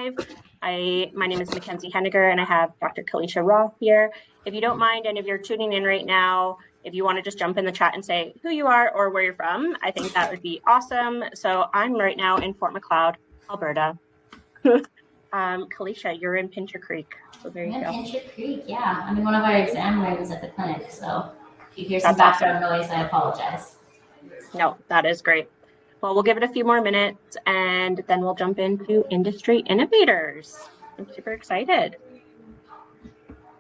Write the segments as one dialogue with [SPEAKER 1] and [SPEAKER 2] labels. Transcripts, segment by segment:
[SPEAKER 1] live. My name is Mackenzie Henniger, and I have Dr. Keliesha Roth here. If you don't mind, and if you're tuning in right now, if you want to just jump in the chat and say who you are or where you're from, I think that would be awesome. So I'm right now in Fort Macleod, Alberta. Keliesha, you're in Pincher Creek. So there you go.
[SPEAKER 2] Pincher Creek, yeah. I'm in one of our exam rooms at the clinic. So if you hear some background noise, I apologize.
[SPEAKER 1] No, that is great. Well, we'll give it a few more minutes and then we'll jump into industry innovators. I'm super excited.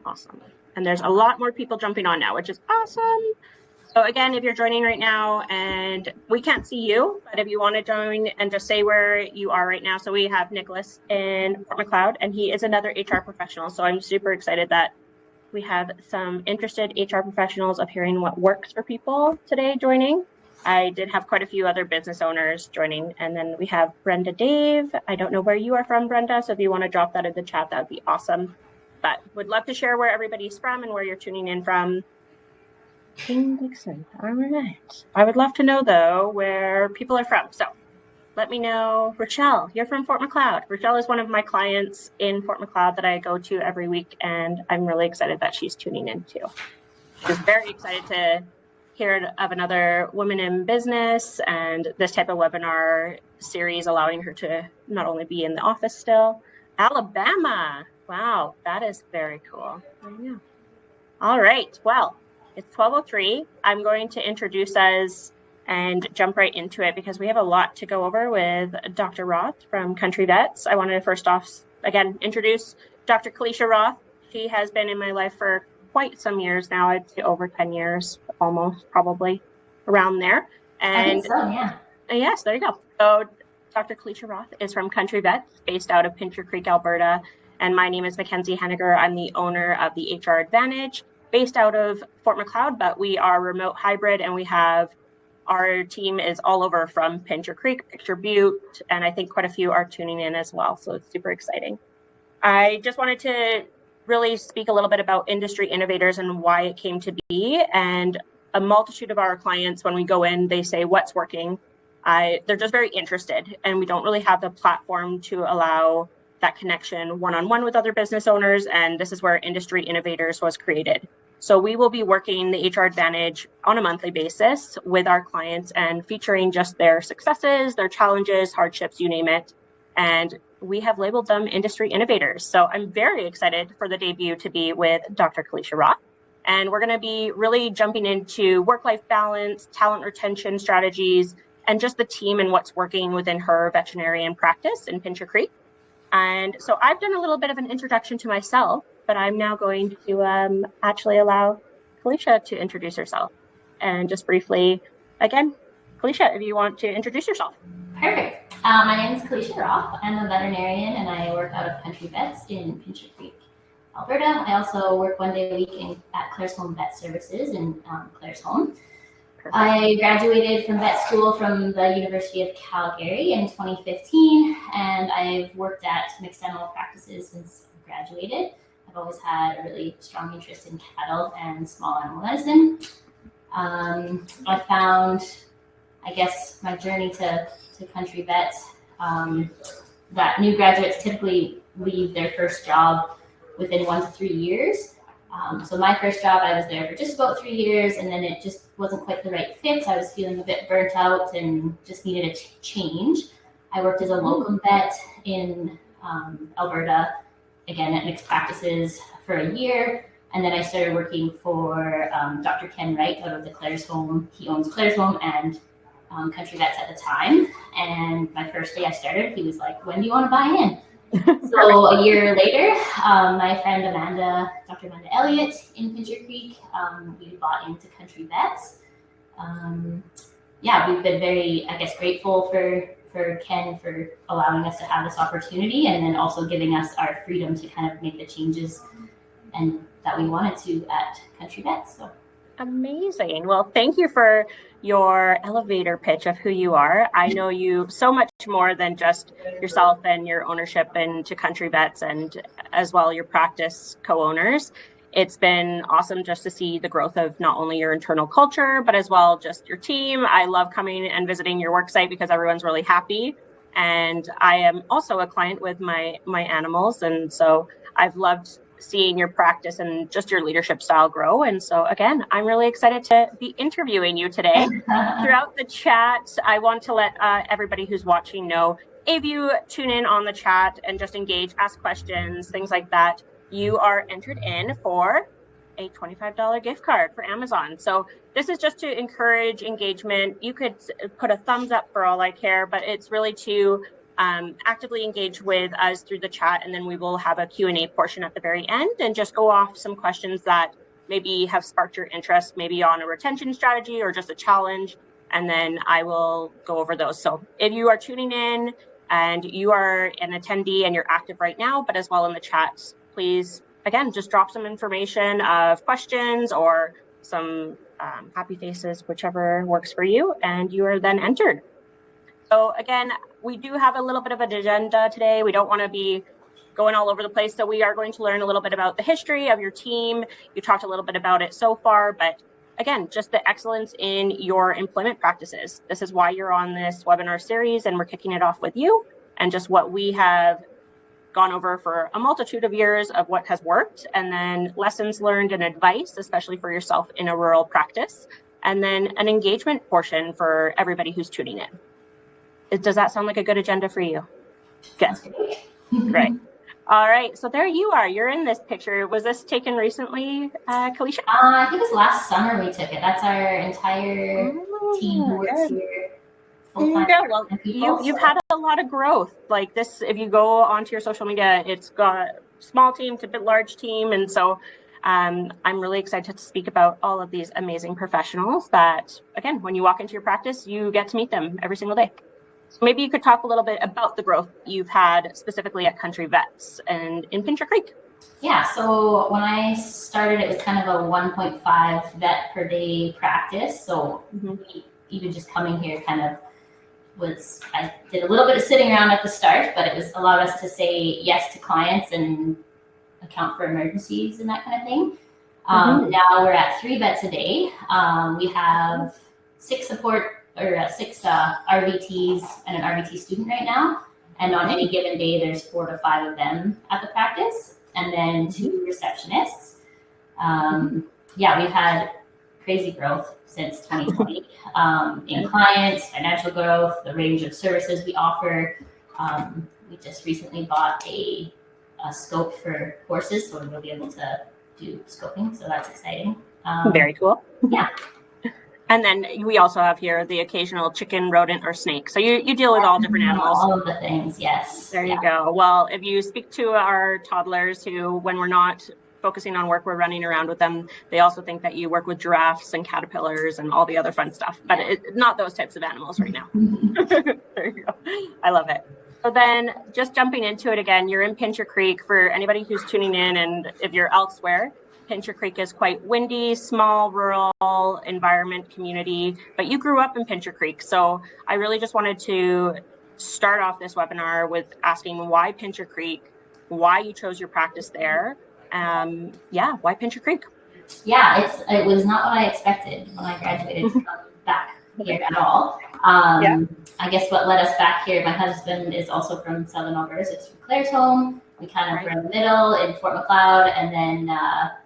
[SPEAKER 1] Awesome. And there's a lot more people jumping on now, which is awesome. So again, if you're joining right now and we can't see you, but if you want to join and just say where you are right now. So we have Nicholas in Fort Macleod, and he is another HR professional. So I'm super excited that we have some interested HR professionals of hearing what works for people today joining. I did have quite a few other business owners joining. And then we have Brenda Dave. I don't know where you are from, Brenda. So if you want to drop that in the chat, that would be awesome. But would love to share where everybody's from and where you're tuning in from. King Dixon. All right. I would love to know, though, where people are from. So let me know. Rochelle, you're from Fort Macleod. Rochelle is one of my clients in Fort Macleod that I go to every week, and I'm really excited that she's tuning in, too. She's very excited to hear of another woman in business and this type of webinar series allowing her to not only be in the office still. Alabama. Wow, that is very cool. Yeah. All right. Well, it's 12:03. I'm going to introduce us and jump right into it because we have a lot to go over with Dr. Roth from Country Vets. I wanted to first off, again, introduce Dr. Keliesha Roth. She has been in my life for quite some years now. I'd say over 10 years, almost, probably around there. And
[SPEAKER 2] I think so, yeah.
[SPEAKER 1] Yes, there you go. So Dr. Keliesha Roth is from Country Vets, based out of Pincher Creek, Alberta. And my name is Mackenzie Henniger. I'm the owner of the HR Advantage, based out of Fort Macleod, but we are remote hybrid, and we have our team is all over from Pincher Creek, Picture Butte, and I think quite a few are tuning in as well. So it's super exciting. I just wanted to really speak a little bit about industry innovators and why it came to be. And a multitude of our clients, when we go in, they say, what's working? They're just very interested, and we don't really have the platform to allow that connection one-on-one with other business owners. And this is where Industry Innovators was created. So we will be working the HR Advantage on a monthly basis with our clients and featuring just their successes, their challenges, hardships, you name it. And we have labeled them Industry Innovators. So I'm very excited for the debut to be with Dr. Keliesha Roth. And we're going to be really jumping into work-life balance, talent retention strategies, and just the team and what's working within her veterinarian practice in Pincher Creek. And so I've done a little bit of an introduction to myself, but I'm now going to actually allow Keliesha to introduce herself. And just briefly, again, Keliesha, if you want to introduce yourself.
[SPEAKER 2] Perfect. My name is Keliesha Roth. I'm a veterinarian, and I work out of Country Vets in Pincher Creek, Alberta. I also work one day a week at Claire's Home Vet Services in Claire's Home. Perfect. I graduated from vet school from the University of Calgary in 2015, and I've worked at mixed animal practices since I graduated. I've always had a really strong interest in cattle and small animal medicine. I found, I guess, my journey to Country Vets, that new graduates typically leave their first job within 1 to 3 years. So my first job, I was there for just about 3 years, and then it just wasn't quite the right fit. I was feeling a bit burnt out and just needed a change. I worked as a locum vet in Alberta, again at mixed practices for a year. And then I started working for Dr. Ken Wright out of the Claire's Home. He owns Claire's Home and Country Vets at the time. And my first day I started, he was like, when do you want to buy in? So a year later, my friend Dr. Amanda Elliott in Pincher Creek, we bought into Country Vets. We've been very, I guess, grateful for Ken for allowing us to have this opportunity, and then also giving us our freedom to kind of make the changes and that we wanted to at Country Vets. So.
[SPEAKER 1] Amazing. Well, thank you for your elevator pitch of who you are. I know you so much more than just yourself and your ownership into Country Vets, and as well your practice co-owners. It's been awesome just to see the growth of not only your internal culture, but as well just your team. I love coming and visiting your work site because everyone's really happy. And I am also a client with my animals. And so I've loved seeing your practice and just your leadership style grow. And so again, I'm really excited to be interviewing you today. Throughout the chat, I want to let everybody who's watching know, if you tune in on the chat and just engage, ask questions, things like that, you are entered in for a $25 gift card for Amazon. So this is just to encourage engagement. You could put a thumbs up for all I care, but it's really to actively engage with us through the chat, and then we will have a Q&A portion at the very end and just go off some questions that maybe have sparked your interest, maybe on a retention strategy or just a challenge, and then I will go over those. So if you are tuning in and you are an attendee and you're active right now, but as well in the chat, please, again, just drop some information of questions or some happy faces, whichever works for you, and you are then entered. So again, we do have a little bit of an agenda today. We don't want to be going all over the place. So we are going to learn a little bit about the history of your team. You talked a little bit about it so far, but again, just the excellence in your employment practices. This is why you're on this webinar series, and we're kicking it off with you, and just what we have gone over for a multitude of years of what has worked, and then lessons learned and advice, especially for yourself in a rural practice, and then an engagement portion for everybody who's tuning in. Does that sound like a good agenda for you? Good. Great. All right. So there you are. You're in this picture. Was this taken recently, Keliesha?
[SPEAKER 2] I think it was last summer we took it. That's our entire team who works here.
[SPEAKER 1] Yeah, well, you've had a lot of growth. Like this, if you go onto your social media, it's got small team to large team. And so I'm really excited to speak about all of these amazing professionals that, again, when you walk into your practice, you get to meet them every single day. So maybe you could talk a little bit about the growth you've had specifically at Country Vets and in Pincher Creek.
[SPEAKER 2] Yeah, so when I started, it was kind of a 1.5 vet per day practice. So even just coming here kind of I did a little bit of sitting around at the start, but it was allowed us to say yes to clients and account for emergencies and that kind of thing. Now we're at 3 vets a day. We have 6 RVTs and an RVT student right now. And on any given day, there's 4 to 5 of them at the practice, and then 2 receptionists. We've had crazy growth since 2020 in clients, financial growth, the range of services we offer. We just recently bought a scope for horses, so we'll be able to do scoping. So that's exciting.
[SPEAKER 1] Very cool.
[SPEAKER 2] Yeah.
[SPEAKER 1] And then we also have here the occasional chicken, rodent, or snake. So you deal with all different animals.
[SPEAKER 2] All of the things, yes.
[SPEAKER 1] There you go. Well, if you speak to our toddlers who, when we're not focusing on work, we're running around with them, they also think that you work with giraffes and caterpillars and all the other fun stuff. But not those types of animals right now. There you go. I love it. So then just jumping into it again, you're in Pincher Creek. For anybody who's tuning in, and if you're elsewhere, Pincher Creek is quite windy, small, rural environment community, but you grew up in Pincher Creek. So I really just wanted to start off this webinar with asking why Pincher Creek, why you chose your practice there. Why Pincher Creek?
[SPEAKER 2] Yeah, it was not what I expected when I graduated to come back here at all. I guess what led us back here, my husband is also from Southern Alberta, so it's from Claresholm. We kind of were in the middle in Fort Macleod, and then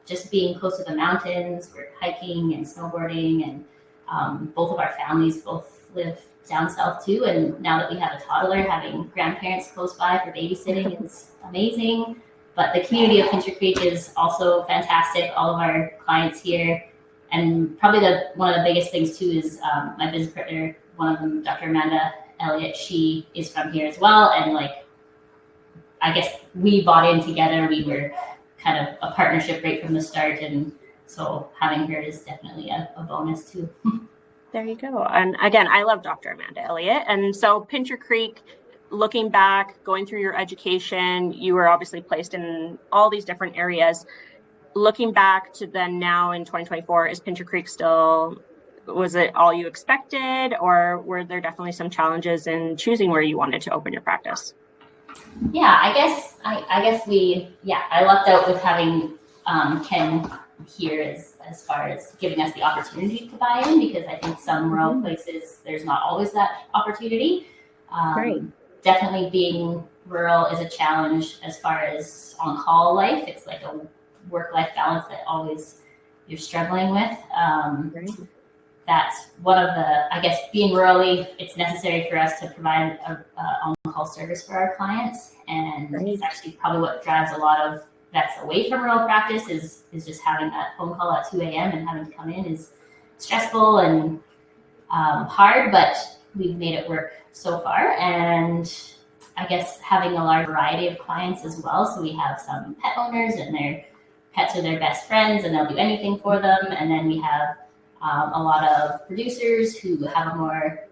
[SPEAKER 2] just being close to the mountains, we're hiking and snowboarding, and both of our families both live down south too. And now that we have a toddler, having grandparents close by for babysitting is amazing. But the community of Pincher Creek is also fantastic. All of our clients here, and probably one of the biggest things too is my business partner, one of them, Dr. Amanda Elliott. She is from here as well, and I guess we bought in together. We were kind of a partnership right from the start. And so having her is definitely a bonus too.
[SPEAKER 1] There you go. And again, I love Dr. Amanda Elliott. And so Pincher Creek, looking back, going through your education, you were obviously placed in all these different areas. Looking back to then now in 2024, is Pincher Creek still, was it all you expected, or were there definitely some challenges in choosing where you wanted to open your practice?
[SPEAKER 2] Yeah, I guess I lucked out with having Ken here as far as giving us the opportunity to buy in, because I think some rural places there's not always that opportunity.
[SPEAKER 1] Great.
[SPEAKER 2] definitely being rural is a challenge as far as on-call life. It's like a work-life balance that always you're struggling with. That's one of the, I guess, being rurally, it's necessary for us to provide a on-call service for our clients. And it's actually probably what drives a lot of vets away from rural practice is just having that phone call at 2 a.m. and having to come in is stressful and hard, but we've made it work so far. And I guess having a large variety of clients as well. So we have some pet owners and their pets are their best friends and they'll do anything for them. And then we have a lot of producers who have a more,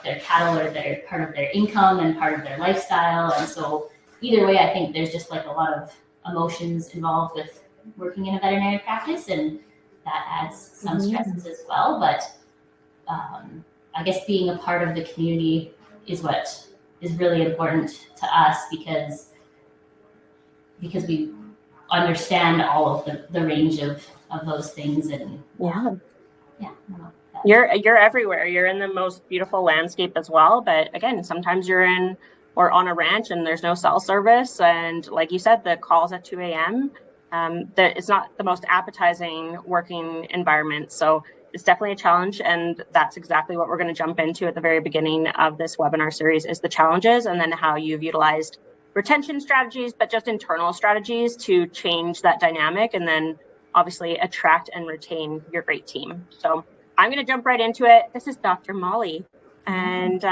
[SPEAKER 2] their cattle or they're part of their income and part of their lifestyle. And so either way, I think there's just like a lot of emotions involved with working in a veterinary practice, and that adds some stresses as well. But I guess being a part of the community is what is really important to us because we understand all of the range of those things. And
[SPEAKER 1] you're everywhere. You're in the most beautiful landscape as well. But again, sometimes you're in or on a ranch and there's no cell service. And like you said, the calls at 2 a.m., that it's not the most appetizing working environment. So it's definitely a challenge. And that's exactly what we're going to jump into at the very beginning of this webinar series is the challenges and then how you've utilized retention strategies, but just internal strategies to change that dynamic and then obviously attract and retain your great team. So I'm going to jump right into it. This is Dr. Molly. And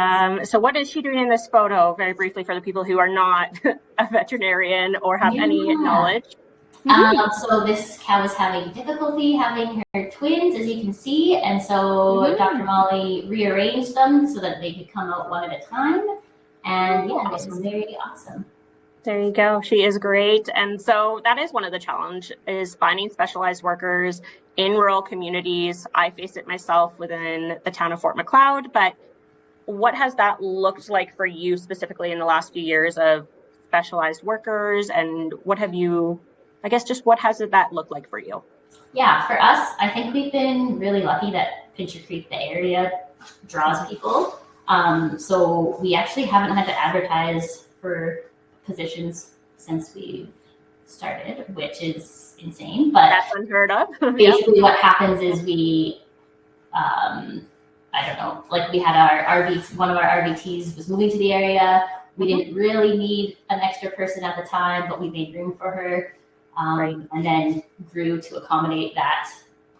[SPEAKER 1] so what is she doing in this photo? Very briefly for the people who are not a veterinarian or have any knowledge.
[SPEAKER 2] So this cow is having difficulty having her twins, as you can see. And so Dr. Molly rearranged them so that they could come out one at a time. And this is very awesome.
[SPEAKER 1] There you go. She is great. And so that is one of the challenges is finding specialized workers in rural communities. I face it myself within the town of Fort Macleod, but what has that looked like for you specifically in the last few years of specialized workers? And what have you, I guess, just what has that looked like for you?
[SPEAKER 2] Yeah, for us, I think we've been really lucky that Pincher Creek, the area, draws people. So we actually haven't had to advertise for positions since we started, which is insane. But
[SPEAKER 1] that's unheard of.
[SPEAKER 2] Basically, what happens is we, I don't know, like we had our RVT, one of our RVTs was moving to the area. We didn't really need an extra person at the time, but we made room for her, and then grew to accommodate that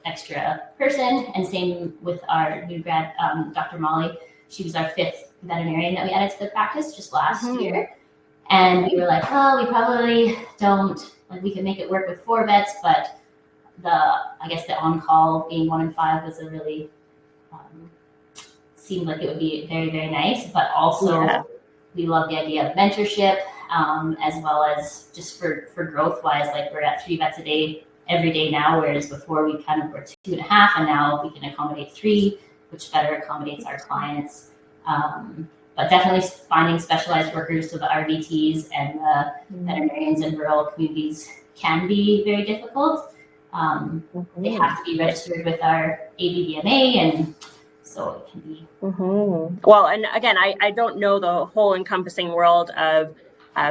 [SPEAKER 2] extra person. And same with our new grad, Dr. Molly. She was our 5th veterinarian that we added to the practice just last year. And we were like, oh, we probably don't, like we could make it work with 4 vets, but I guess the on-call being 1 in 5 was a really, seemed like it would be very, very nice, but also we love the idea of mentorship, as well as just for growth-wise, like we're at 3 vets a day every day now, whereas before we kind of were 2.5, and now we can accommodate 3, which better accommodates our clients. But definitely finding specialized workers, so the RVTs and the veterinarians in rural communities can be very difficult. They have to be registered with our ABVMA, and so it can be.
[SPEAKER 1] Well, and again, I don't know the whole encompassing world of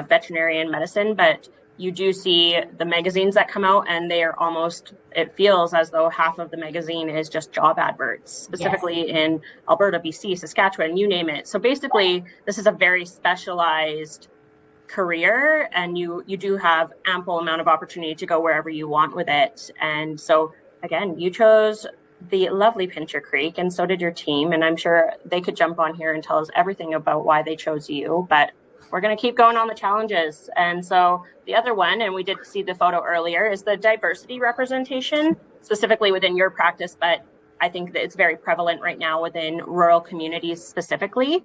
[SPEAKER 1] veterinarian medicine, but you do see the magazines that come out and they are almost, it feels as though half of the magazine is just job adverts, specifically in Alberta, BC, Saskatchewan, you name it. So basically, this is a very specialized career and you do have ample amount of opportunity to go wherever you want with it. And so again, you chose the lovely Pincher Creek and so did your team. And I'm sure they could jump on here and tell us everything about why they chose you, but we're going to keep going on the challenges. And so the other one, and we did see the photo earlier, is the diversity representation, specifically within your practice, but I think that it's very prevalent right now within rural communities specifically.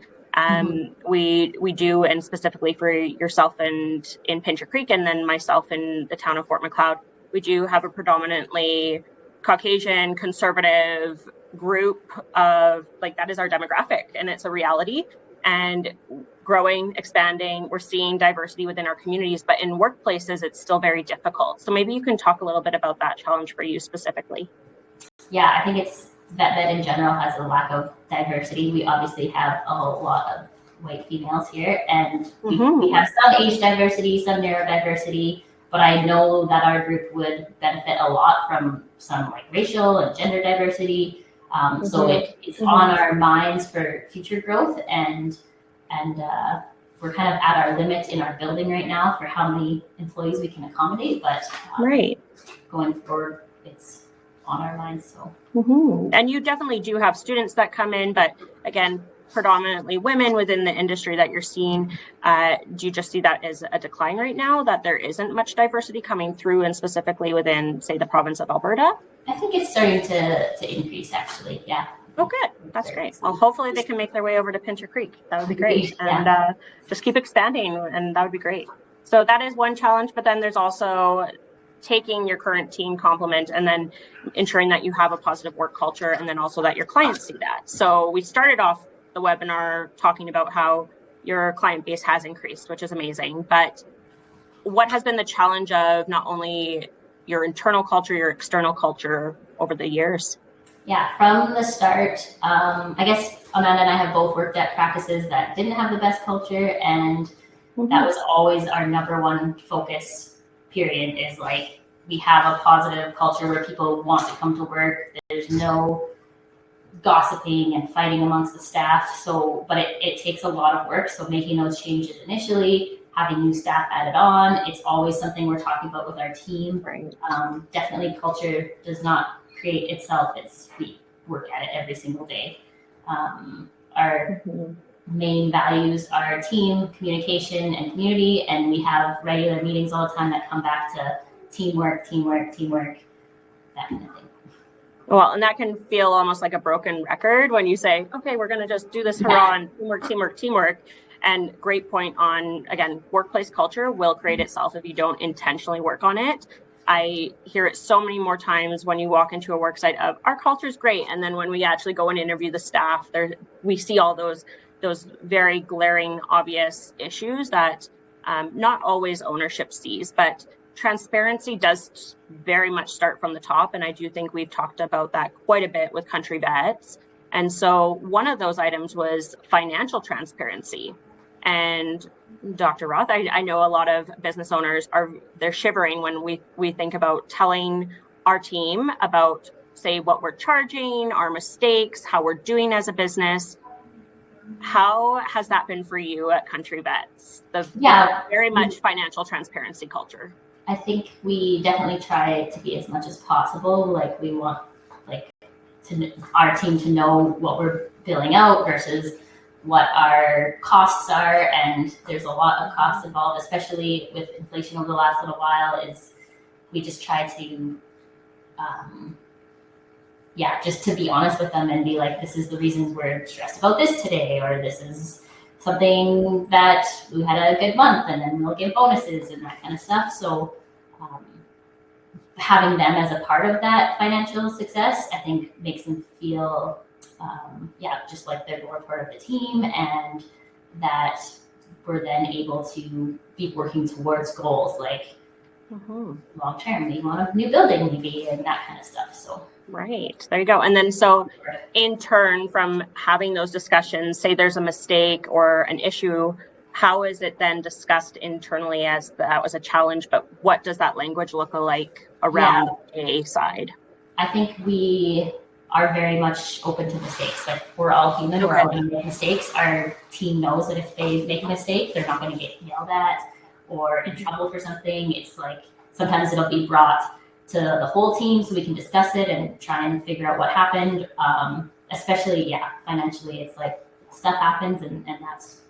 [SPEAKER 1] We do, and specifically for yourself and in Pincher Creek, and then myself in the town of Fort Macleod, we do have a predominantly Caucasian conservative group of, like, that is our demographic and it's a reality. And growing, expanding, we're seeing diversity within our communities, but in workplaces, it's still very difficult. So maybe you can talk a little bit about that challenge for you specifically.
[SPEAKER 2] Yeah, I think it's that in general has a lack of diversity. We obviously have a whole lot of white females here, and
[SPEAKER 1] Mm-hmm.
[SPEAKER 2] we have some age diversity, some neurodiversity, but I know that our group would benefit a lot from some like racial and gender diversity. So it is on our minds for future growth, and we're kind of at our limit in our building right now for how many employees we can accommodate, but going forward, it's on our minds. So.
[SPEAKER 1] And you definitely do have students that come in, but again, predominantly women within the industry that you're seeing. Do you just see that as a decline right now, that there isn't much diversity coming through, and specifically within, say, the province of Alberta?
[SPEAKER 2] I think it's starting to increase, actually. Yeah.
[SPEAKER 1] Oh, good. That's great. Well, hopefully they can make their way over to Pincher Creek. That would be great. And just keep expanding, and that would be great. So that is one challenge, but then there's also taking your current team complement and then ensuring that you have a positive work culture, and then also that your clients see that. So we started off the webinar talking about how your client base has increased, which is amazing. But what has been the challenge of not only your internal culture, your external culture over the years?
[SPEAKER 2] Yeah, from the start, I guess Amanda and I have both worked at practices that didn't have the best culture, and that was always our number one focus, period, is like, we have a positive culture where people want to come to work. There's no gossiping and fighting amongst the staff. So, but it takes a lot of work. So making those changes initially, having new staff added on, it's always something we're talking about with our team.
[SPEAKER 1] Right.
[SPEAKER 2] Definitely culture does not create itself. We work at it every single day. Our main values are team, communication, and community, and we have regular meetings all the time that come back to teamwork, that kind of thing.
[SPEAKER 1] Well, and that can feel almost like a broken record when you say, okay, we're going to just do this hurrah and teamwork. And great point on, again, workplace culture will create itself if you don't intentionally work on it. I hear it so many more times when you walk into a work site of, our culture is great. And then when we actually go and interview the staff, we see all those very glaring, obvious issues that not always ownership sees, but transparency does very much start from the top. And I do think we've talked about that quite a bit with Country Vets. And so one of those items was financial transparency. And Dr. Roth, I know a lot of business owners they're shivering when we think about telling our team about, say, what we're charging, our mistakes, how we're doing as a business. How has that been for you at Country Vets? The very much financial transparency culture.
[SPEAKER 2] I think we definitely try to be as much as possible. Like, we want our team to know what we're billing out versus what our costs are, and there's a lot of costs involved, especially with inflation over the last little while. Is we just try to just to be honest with them and be like, this is the reasons we're stressed about this today, or this is something that we had a good month, and then we'll give bonuses and that kind of stuff. So having them as a part of that financial success, I think, makes them feel just like they're more part of the team, and that we're then able to be working towards goals like long term, we want a new building maybe, and that kind of stuff. So
[SPEAKER 1] right, there you go. And then so in turn, from having those discussions, say there's a mistake or an issue, how is it then discussed internally as that was a challenge, but what does that language look like around the A side? I
[SPEAKER 2] think we are very much open to mistakes. Like, we're all human, we're all going to make mistakes. Our team knows that if they make a mistake, they're not going to get yelled at or in trouble for something. It's like, sometimes it'll be brought to the whole team so we can discuss it and try and figure out what happened. Especially, financially, it's like, stuff happens, and that's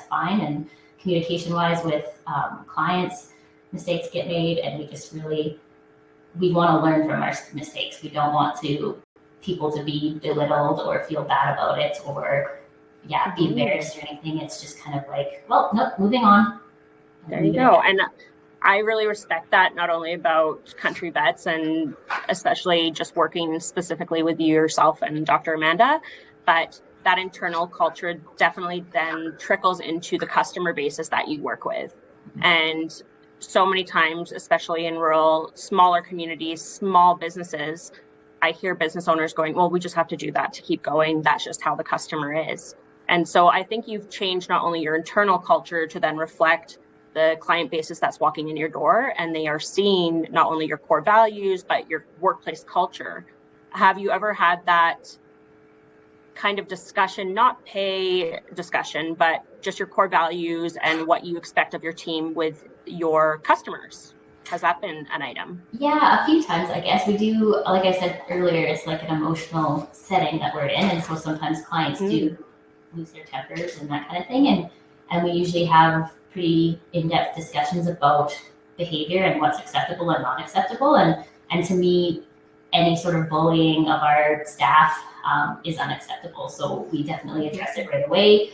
[SPEAKER 2] fine. And communication-wise with clients, mistakes get made, and we want to learn from our mistakes. We don't want people to be belittled or feel bad about it or be embarrassed or anything. It's just kind of like, well, nope, moving on.
[SPEAKER 1] There you go. And I really respect that, not only about Country Vets and especially just working specifically with you yourself and Dr. Amanda, but that internal culture definitely then trickles into the customer bases that you work with. And so many times, especially in rural, smaller communities, small businesses, I hear business owners going, well, we just have to do that to keep going. That's just how the customer is. And so I think you've changed not only your internal culture to then reflect the client basis that's walking in your door, and they are seeing not only your core values, but your workplace culture. Have you ever had that kind of discussion, not pay discussion, but just your core values and what you expect of your team with your customers? Has that been an item?
[SPEAKER 2] Yeah, a few times, I guess. We do, like I said earlier, it's like an emotional setting that we're in. And so sometimes clients do lose their tempers and that kind of thing. And we usually have pretty in-depth discussions about behavior and what's acceptable and not acceptable. And to me, any sort of bullying of our staff is unacceptable. So we definitely address it right away.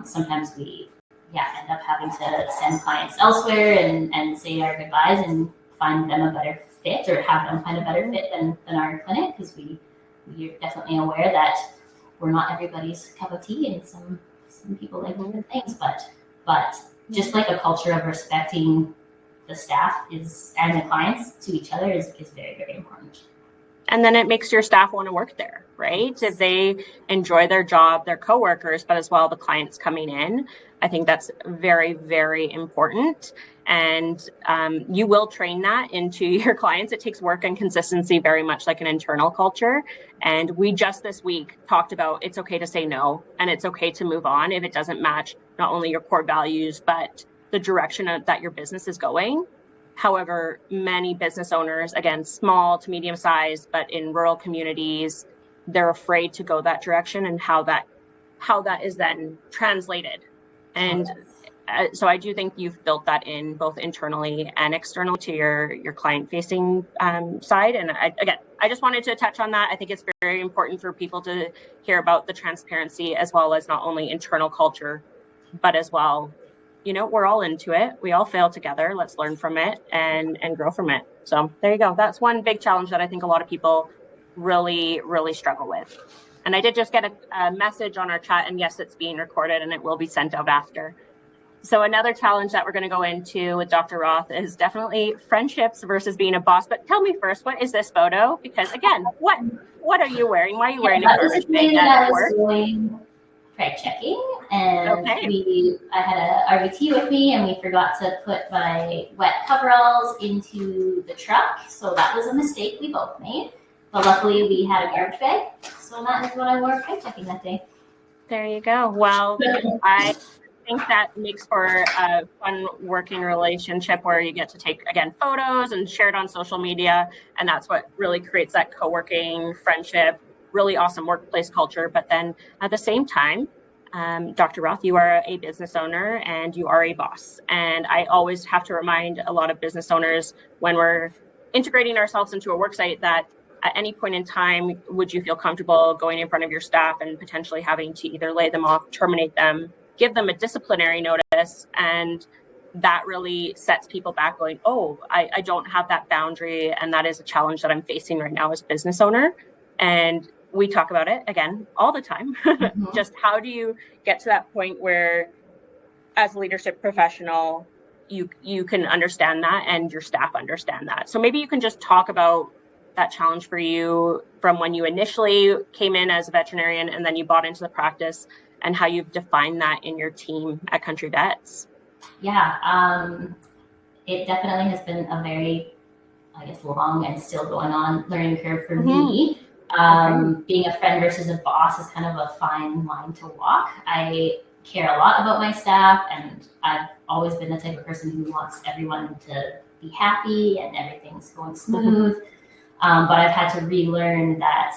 [SPEAKER 2] Sometimes we end up having to send clients elsewhere and say our goodbyes and find them a better fit, or have them find a better fit than our clinic, because we're definitely aware that we're not everybody's cup of tea, and some people like different things, but just like a culture of respecting the staff and the clients to each other is very, very important.
[SPEAKER 1] And then it makes your staff want to work there, right? If they enjoy their job, their coworkers, but as well the clients coming in, I think that's very, very important. And you will train that into your clients. It takes work and consistency, very much like an internal culture. And we just this week talked about it's okay to say no, and it's okay to move on if it doesn't match not only your core values, but the direction that your business is going. However, many business owners, again, small to medium sized, but in rural communities, they're afraid to go that direction, and how that is then translated. And so I do think you've built that in both internally and external to your client facing side. And I just wanted to touch on that. I think it's very important for people to hear about the transparency, as well as not only internal culture, but as well, we're all into it. We all fail together. Let's learn from it and grow from it. So there you go. That's one big challenge that I think a lot of people really, really struggle with. And I did just get a message on our chat, and yes, it's being recorded and it will be sent out after. So another challenge that we're going to go into with Dr. Roth is definitely friendships versus being a boss. But tell me first, what is this photo? Because again, what are you wearing? Why are you wearing a garbage bag at work?
[SPEAKER 2] Preg checking, and I had a RVT with me, and we forgot to put my wet coveralls into the truck, so that was a mistake we both made. But luckily, we had a garbage bag, so that is what I wore preg checking that day.
[SPEAKER 1] There you go. Well, I think that makes for a fun working relationship where you get to take, again, photos and share it on social media, and that's what really creates that co-working friendship. Really awesome workplace culture. But then at the same time, Dr. Roth, you are a business owner and you are a boss. And I always have to remind a lot of business owners when we're integrating ourselves into a work site that at any point in time, would you feel comfortable going in front of your staff and potentially having to either lay them off, terminate them, give them a disciplinary notice? And that really sets people back going, oh, I don't have that boundary. And that is a challenge that I'm facing right now as a business owner. And we talk about it again all the time. Just how do you get to that point where, as a leadership professional, you can understand that and your staff understand that. So maybe you can just talk about that challenge for you from when you initially came in as a veterinarian and then you bought into the practice, and how you've defined that in your team at Country Vets.
[SPEAKER 2] Yeah, it definitely has been a very, I guess, long and still going on learning curve for me. Being a friend versus a boss is kind of a fine line to walk. I care a lot about my staff, and I've always been the type of person who wants everyone to be happy and everything's going smooth. But I've had to relearn that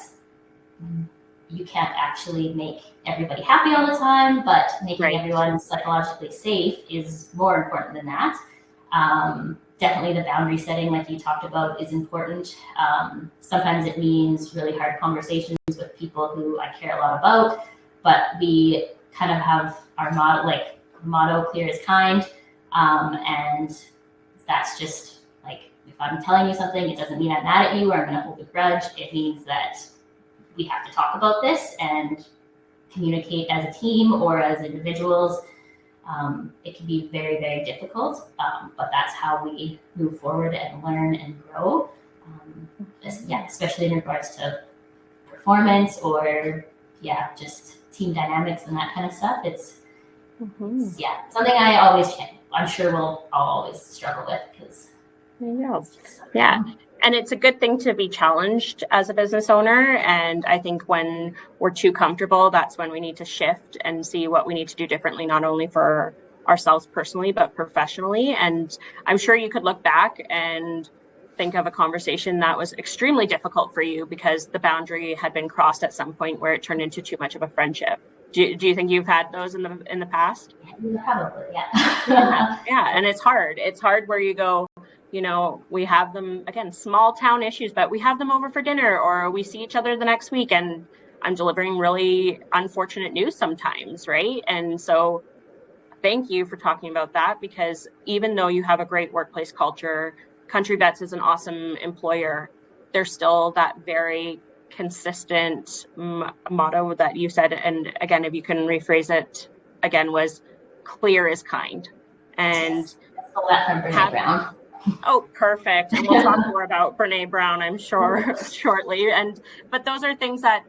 [SPEAKER 2] you can't actually make everybody happy all the time, but making everyone psychologically safe is more important than that. Definitely the boundary setting, like you talked about, is important. Sometimes it means really hard conversations with people who I care a lot about, but we kind of have our motto clear as kind. And that's just like, if I'm telling you something, it doesn't mean I'm mad at you or I'm going to hold a grudge. It means that we have to talk about this and communicate as a team or as individuals. It can be very, very difficult, but that's how we move forward and learn and grow. Especially in regards to performance or just team dynamics and that kind of stuff. It's something I'm sure I'll always struggle with because.
[SPEAKER 1] Yeah. And it's a good thing to be challenged as a business owner. And I think when we're too comfortable, that's when we need to shift and see what we need to do differently, not only for ourselves personally, but professionally. And I'm sure you could look back and think of a conversation that was extremely difficult for you because the boundary had been crossed at some point where it turned into too much of a friendship. Do you think you've had those in the past?
[SPEAKER 2] Probably, yeah.
[SPEAKER 1] Yeah. And it's hard. It's hard where you go, we have them, again, small town issues, but we have them over for dinner or we see each other the next week and I'm delivering really unfortunate news sometimes, right? And so thank you for talking about that because even though you have a great workplace culture, Country Vets is an awesome employer, there's still that very consistent motto that you said. And again, if you can rephrase it again, was clear is kind. And
[SPEAKER 2] yes. I stole that from Brene Brown.
[SPEAKER 1] Oh, perfect. And we'll talk more about Brene Brown, I'm sure, shortly. But those are things that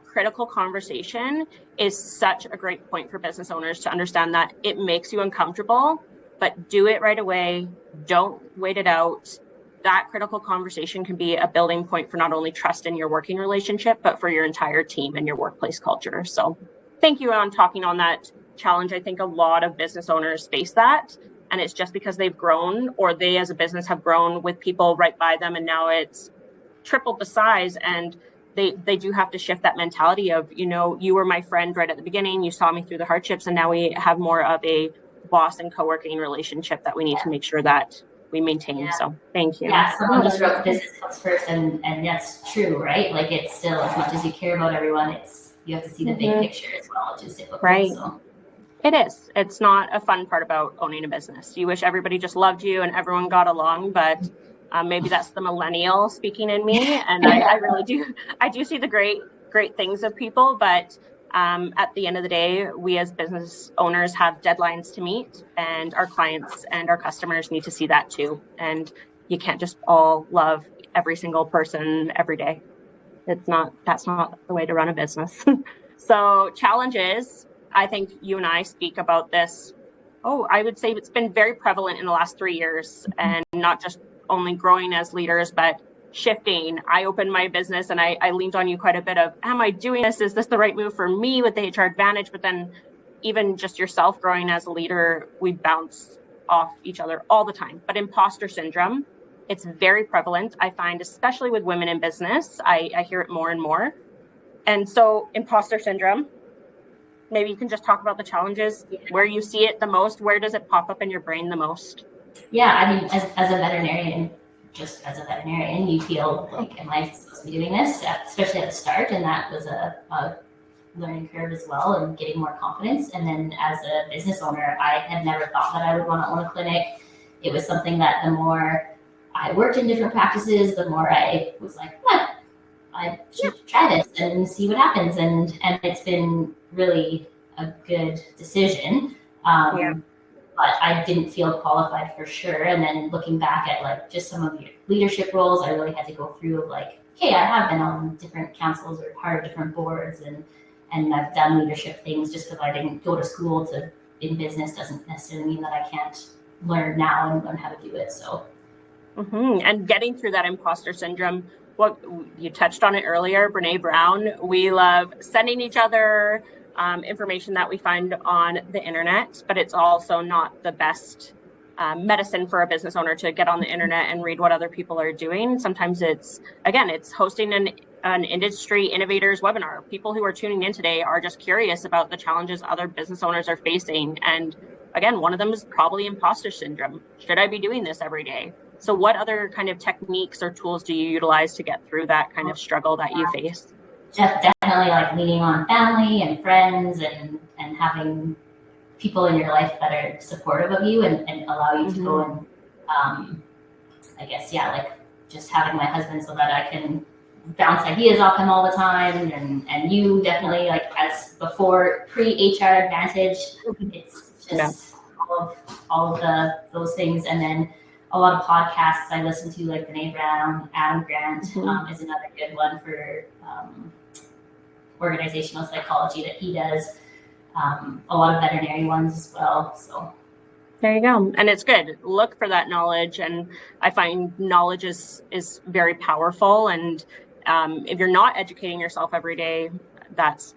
[SPEAKER 1] critical conversation is such a great point for business owners to understand that it makes you uncomfortable, but do it right away. Don't wait it out. That critical conversation can be a building point for not only trust in your working relationship, but for your entire team and your workplace culture. So thank you on talking on that challenge. I think a lot of business owners face that. And it's just because they've grown or they as a business have grown with people right by them. And now it's tripled the size. And they do have to shift that mentality of, you were my friend right at the beginning. You saw me through the hardships. And now we have more of a boss and co-working relationship that we need to make sure that we maintain. Yeah. So thank you.
[SPEAKER 2] Yeah, someone just wrote business comes first. And that's true, right? Like it's still, as much as you care about everyone, you have to see the big picture as well, which is difficult.
[SPEAKER 1] Right.
[SPEAKER 2] So.
[SPEAKER 1] It is. It's not a fun part about owning a business. You wish everybody just loved you and everyone got along, but maybe that's the millennial speaking in me. And I really do. I do see the great things of people, but at the end of the day, we as business owners have deadlines to meet and our clients and our customers need to see that too. And you can't just all love every single person every day. That's not the way to run a business. So challenges. I think you and I speak about this. I would say it's been very prevalent in the last 3 years and not just only growing as leaders, but shifting. I opened my business and I leaned on you quite a bit of, am I doing this? Is this the right move for me with the HR advantage? But then even just yourself growing as a leader, we bounce off each other all the time. But imposter syndrome, it's very prevalent. I find, especially with women in business, I hear it more and more. And so imposter syndrome, maybe you can just talk about the challenges, where you see it the most. Where does it pop up in your brain the most?
[SPEAKER 2] Yeah, I mean, as a veterinarian, you feel like, am I supposed to be doing this? Especially at the start, and that was a learning curve as well, and getting more confidence. And then as a business owner, I had never thought that I would want to own a clinic. It was something that the more I worked in different practices, the more I was like, I should try this and see what happens. And it's been really a good decision. But I didn't feel qualified for sure. And then looking back at just some of your leadership roles, I really had to go through of okay, I have been on different councils or part of different boards and I've done leadership things. Just because I didn't go to school in business doesn't necessarily mean that I can't learn now and learn how to do it. So.
[SPEAKER 1] And getting through that imposter syndrome, you touched on it earlier, Brene Brown. We love sending each other information that we find on the internet, but it's also not the best medicine for a business owner to get on the internet and read what other people are doing. Sometimes it's hosting an industry innovators webinar. People who are tuning in today are just curious about the challenges other business owners are facing. And again, one of them is probably imposter syndrome. Should I be doing this every day? So what other kind of techniques or tools do you utilize to get through that kind of struggle that you face?
[SPEAKER 2] Definitely leaning on family and friends and having people in your life that are supportive of you and allow you to go and just having my husband so that I can bounce ideas off him all the time and you definitely as before pre-HR advantage, it's just all of those things. And then a lot of podcasts I listen to, like Brene Brown, Adam Grant is another good one for organizational psychology that he does, a lot of veterinary ones as well. So
[SPEAKER 1] there you go. And it's good. Look for that knowledge. And I find knowledge is very powerful. And if you're not educating yourself every day, that's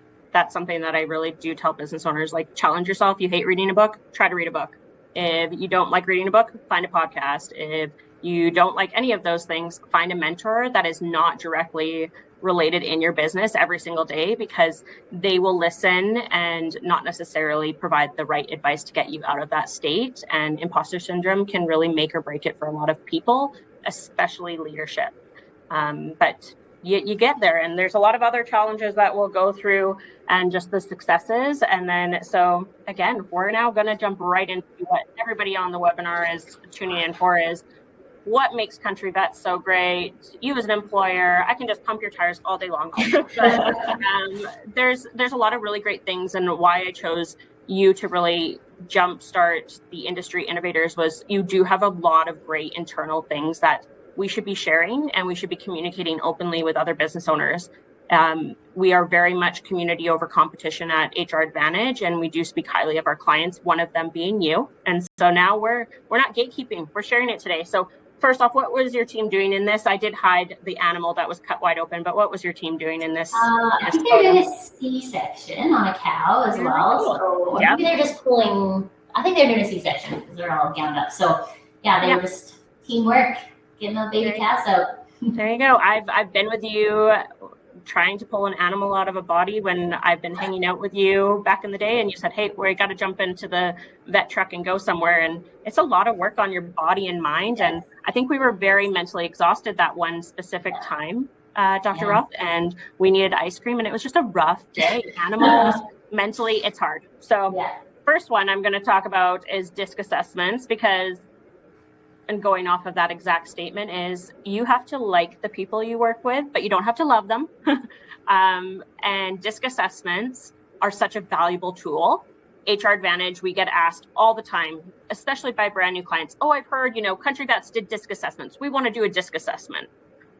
[SPEAKER 1] something that I really do tell business owners, like, challenge yourself. You hate reading a book, try to read a book. If you don't like reading a book, find a podcast. If you don't like any of those things, find a mentor that is not directly related in your business every single day, because they will listen and not necessarily provide the right advice to get you out of that state. And imposter syndrome can really make or break it for a lot of people, especially leadership. But you get there, and there's a lot of other challenges that we'll go through and just the successes. And then, so again, we're now going to jump right into what everybody on the webinar is tuning in for, is what makes Country Vets so great. You as an employer, I can just pump your tires all day long. There's a lot of really great things, and why I chose you to really jumpstart the industry innovators was you do have a lot of great internal things that we should be sharing, and we should be communicating openly with other business owners. We are very much community over competition at HR Advantage, and we do speak highly of our clients, one of them being you. And so now we're not gatekeeping, we're sharing it today. So first off, what was your team doing in this? I did hide the animal that was cut wide open, but what was your team doing in this?
[SPEAKER 2] I think they're doing a C-section on a cow as well.
[SPEAKER 1] Cool.
[SPEAKER 2] So maybe they're just pulling, I think they're doing a C-section because they're all gowned up. So they were just teamwork, getting the baby calves out.
[SPEAKER 1] There you go. I've been with you trying to pull an animal out of a body when I've been hanging out with you back in the day, and you said, hey, we got to jump into the vet truck and go somewhere. And it's a lot of work on your body and mind. And I think we were very mentally exhausted that one specific time, Dr. Roth, and we needed ice cream, and it was just a rough day. Animals, mentally, it's hard. So first one I'm going to talk about is disc assessments, because, and going off of that exact statement, is you have to like the people you work with, but you don't have to love them. And disc assessments are such a valuable tool. HR Advantage, we get asked all the time, especially by brand new clients, oh, I've heard, Country Vets did disc assessments. We want to do a disc assessment.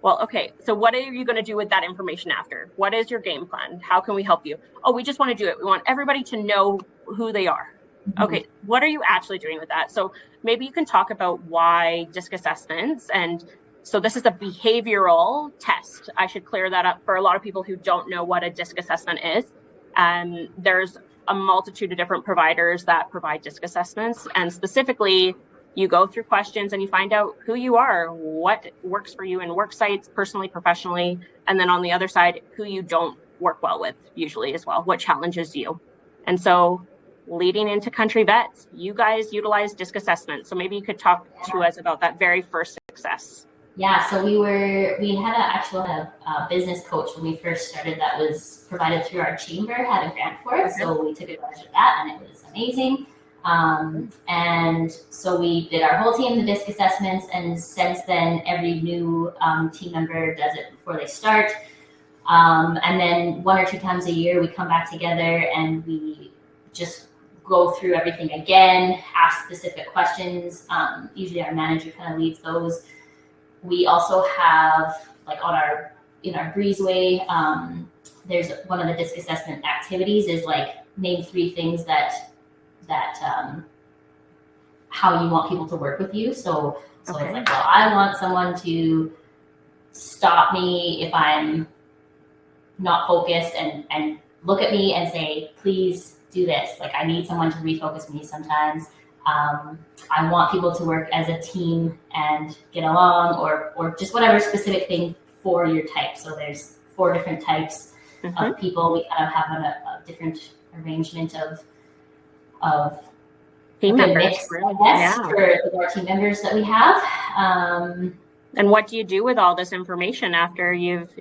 [SPEAKER 1] Well, okay, so what are you going to do with that information after? What is your game plan? How can we help you? Oh, we just want to do it. We want everybody to know who they are. Okay, what are you actually doing with that? So maybe you can talk about why disc assessments. And so this is a behavioral test. I should clear that up for a lot of people who don't know what a disc assessment is. There's a multitude of different providers that provide disc assessments. And specifically, you go through questions and you find out who you are, what works for you in work sites, personally, professionally. And then on the other side, who you don't work well with usually as well, what challenges you. And so leading into Country Vets, you guys utilize disc assessment. So maybe you could talk to us about that very first success.
[SPEAKER 2] Yeah, so we had a business coach when we first started that was provided through our chamber, had a grant for it. So we took advantage of that, and it was amazing. And so we did our whole team the disc assessments, and since then every new team member does it before they start. And then 1 or 2 times a year we come back together and we just go through everything again, ask specific questions. Usually our manager kind of leads those. We also have, like, in our breezeway, there's one of the disc assessment activities is like name 3 things that how you want people to work with you. So it's like, well, I want someone to stop me if I'm not focused and look at me and say, please do this. Like, I need someone to refocus me sometimes. I want people to work as a team and get along, or just whatever specific thing for your type. So there's 4 different types of people. We kind of have a different arrangement of
[SPEAKER 1] team members,
[SPEAKER 2] mix, I guess, for the more team members that we have.
[SPEAKER 1] And what do you do with all this information after you've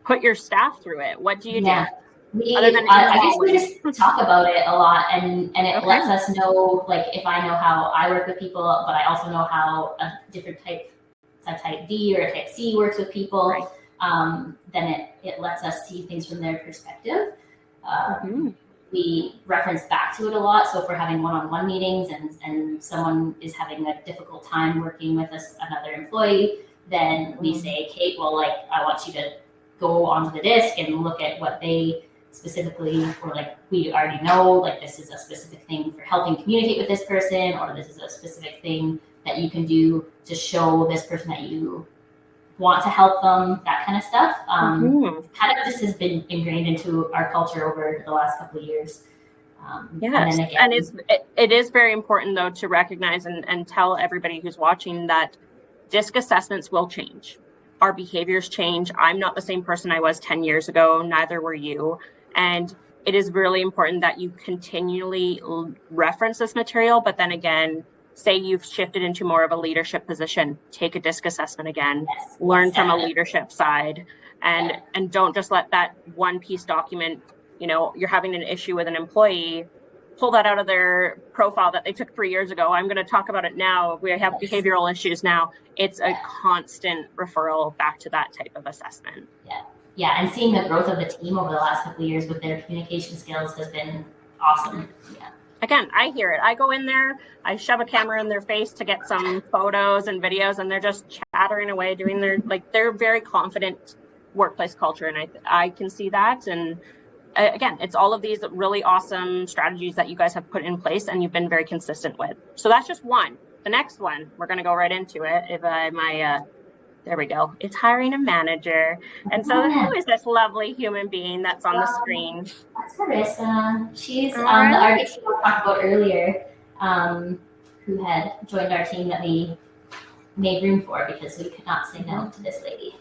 [SPEAKER 1] put your staff through it? What do you do?
[SPEAKER 2] I guess we just talk about it a lot, and it lets us know, like, if I know how I work with people, but I also know how a different type, a type D or a type C works with people, then it lets us see things from their perspective. We reference back to it a lot. So if we're having one-on-one meetings and someone is having a difficult time working with another employee, then we say, Kate, well, like, I want you to go onto the disc and look at what they specifically, or like we already know like this is a specific thing for helping communicate with this person, or this is a specific thing that you can do to show this person that you want to help them, that kind of stuff. Kind of just has been ingrained into our culture over the last couple of years.
[SPEAKER 1] Yes, and it is very important though to recognize and tell everybody who's watching that DISC assessments will change. Our behaviors change. I'm not the same person I was 10 years ago, neither were you. And it is really important that you continually reference this material, but then again, say you've shifted into more of a leadership position, take a DISC assessment again, learn from a leadership side, and don't just let that one piece document, you know, you're having an issue with an employee, pull that out of their profile that they took 3 years ago. I'm going to talk about it now. We have behavioral issues now. It's a constant referral back to that type of assessment.
[SPEAKER 2] Yeah, and seeing the growth of the team over the last couple of years with their communication skills has been awesome. Yeah.
[SPEAKER 1] Again, I hear it. I go in there, I shove a camera in their face to get some photos and videos, and they're just chattering away, doing their, like, they're very confident workplace culture. And I can see that. And again, it's all of these really awesome strategies that you guys have put in place and you've been very consistent with. So that's just one. The next one, we're going to go right into it. There we go. It's hiring a manager. And so who is this lovely human being that's on the screen?
[SPEAKER 2] That's Marissa. She's the artist we talked about earlier, who had joined our team that we made room for because we could not say no to this lady.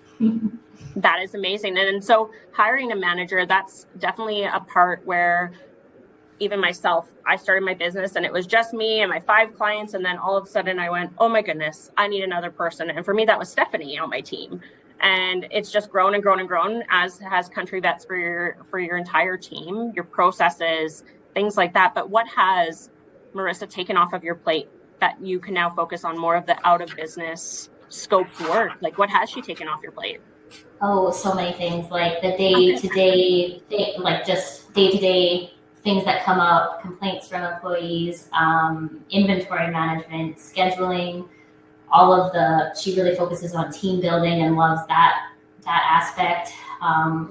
[SPEAKER 1] That is amazing. And so hiring a manager, that's definitely a part where even myself, I started my business and it was just me and my 5 clients. And then all of a sudden I went, oh my goodness, I need another person. And for me, that was Stephanie on my team. And it's just grown and grown and grown, as has Country Vets for your entire team, your processes, things like that. But what has Marissa taken off of your plate that you can now focus on more of the out of business scope work? Like, what has she taken off your plate?
[SPEAKER 2] Oh, so many things, like the day-to-day thing, like just day-to-day things that come up, complaints from employees, inventory management, scheduling, she really focuses on team building and loves that aspect.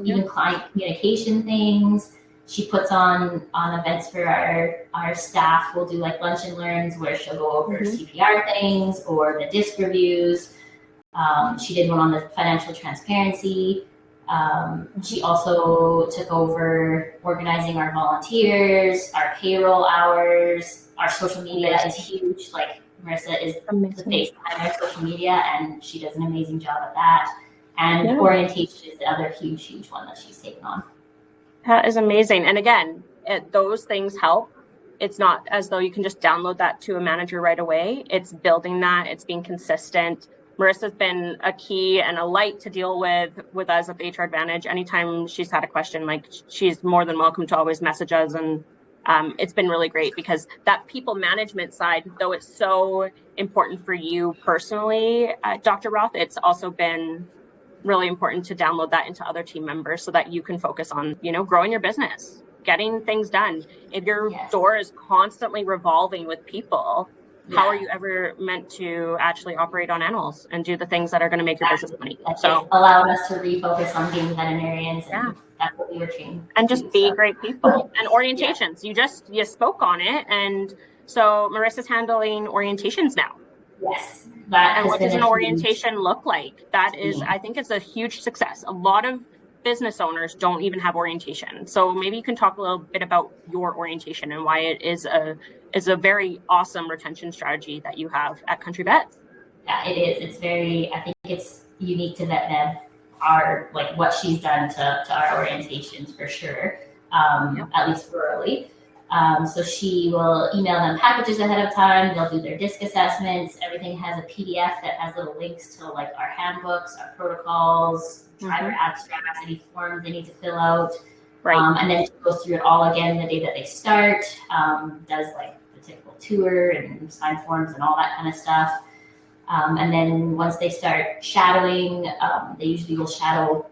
[SPEAKER 2] Even client communication things. She puts on events for our staff. We'll do like lunch and learns where she'll go over CPR things or the DISC reviews. She did one on the financial transparency. She also took over organizing our volunteers, our payroll hours. Our social media is huge. Like, Marissa is the face behind our social media, and she does an amazing job at that. And orientation is the other huge one that she's taken on.
[SPEAKER 1] That is amazing. And again, those things help. It's not as though you can just download that to a manager right away. It's building that. It's being consistent. Marissa's been a key and a light to deal with us at HR Advantage. Anytime she's had a question, like, she's more than welcome to always message us. And it's been really great because that people management side, though it's so important for you personally, Dr. Roth, it's also been really important to download that into other team members so that you can focus on, growing your business, getting things done. If your door is constantly revolving with people, how are you ever meant to actually operate on animals and do the things that are going to make your business money? So
[SPEAKER 2] it's allowed us to refocus on being veterinarians, and that's what we were trained
[SPEAKER 1] and just be great people. And orientations, you spoke on it, and so Marissa's handling orientations now.
[SPEAKER 2] Yes.
[SPEAKER 1] And what does an orientation look like? That is, I think it's a huge success. A lot of business owners don't even have orientation. So maybe you can talk a little bit about your orientation and why it is a very awesome retention strategy that you have at Country Vets.
[SPEAKER 2] Yeah, it is. I think it's unique to VetNev, what she's done to our orientations for sure, at least rurally. So she will email them packages ahead of time. They'll do their DISC assessments. Everything has a PDF that has little links to like our handbooks, our protocols, driver abstracts, any forms they need to fill out.
[SPEAKER 1] Right.
[SPEAKER 2] And then she goes through it all again the day that they start, does like the typical tour and sign forms and all that kind of stuff. And then once they start shadowing, they usually will shadow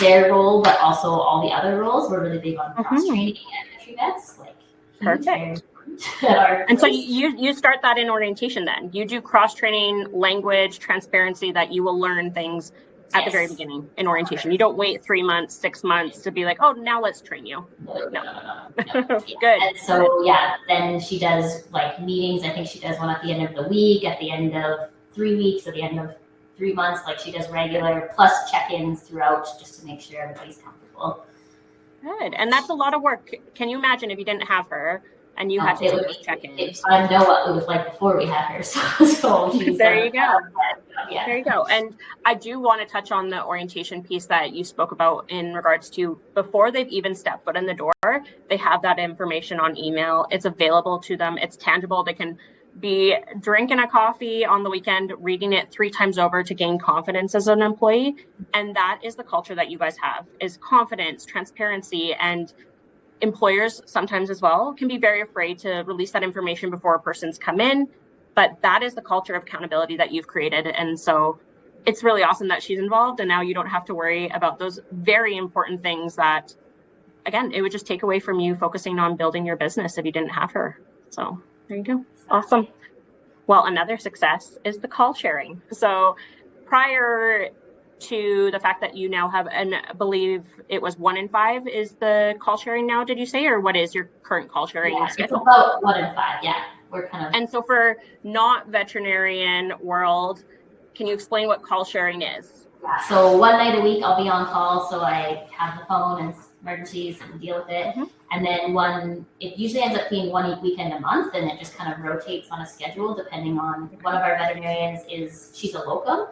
[SPEAKER 2] their role, but also all the other roles. We're really big on cross-training at Country Vets.
[SPEAKER 1] Perfect. And so you start that in orientation then. You do cross-training, language, transparency, that you will learn things at the very beginning in orientation. You don't wait 3 months, 6 months to be like, oh, now let's train you.
[SPEAKER 2] No.
[SPEAKER 1] Good.
[SPEAKER 2] And so, yeah, then she does like meetings. I think she does one at the end of the week, at the end of 3 weeks, at the end of 3 months. Like she does regular plus check-ins throughout just to make sure everybody's comfortable.
[SPEAKER 1] Good. And that's a lot of work. Can you imagine if you didn't have her and you had to do those check-ins?
[SPEAKER 2] I know what it was like before we had her. So she's,
[SPEAKER 1] there you go.
[SPEAKER 2] Yeah.
[SPEAKER 1] There you go. And I do want to touch on the orientation piece that you spoke about in regards to before they've even stepped foot in the door, they have that information on email. It's available to them. It's tangible. They can be drinking a coffee on the weekend, reading it 3 times over to gain confidence as an employee. And that is the culture that you guys have, is confidence, transparency, and employers sometimes as well can be very afraid to release that information before a person's come in. But that is the culture of accountability that you've created. And so it's really awesome that she's involved. And now you don't have to worry about those very important things that, again, it would just take away from you focusing on building your business if you didn't have her. So there you go. Awesome. Well, another success is the call sharing. So prior to the fact that you now have, and I believe it was 1 in 5 is the call sharing now, did you say? Or what is your current call sharing schedule?
[SPEAKER 2] It's about 1 in 5, yeah. We're kind of.
[SPEAKER 1] And so for not veterinarian world, can you explain what call sharing is?
[SPEAKER 2] Yeah, so 1 night a week I'll be on call, so I have the phone and emergencies and deal with it. Mm-hmm. And then it usually ends up being 1 weekend a month, and it just kind of rotates on a schedule depending on one of our veterinarians she's a locum.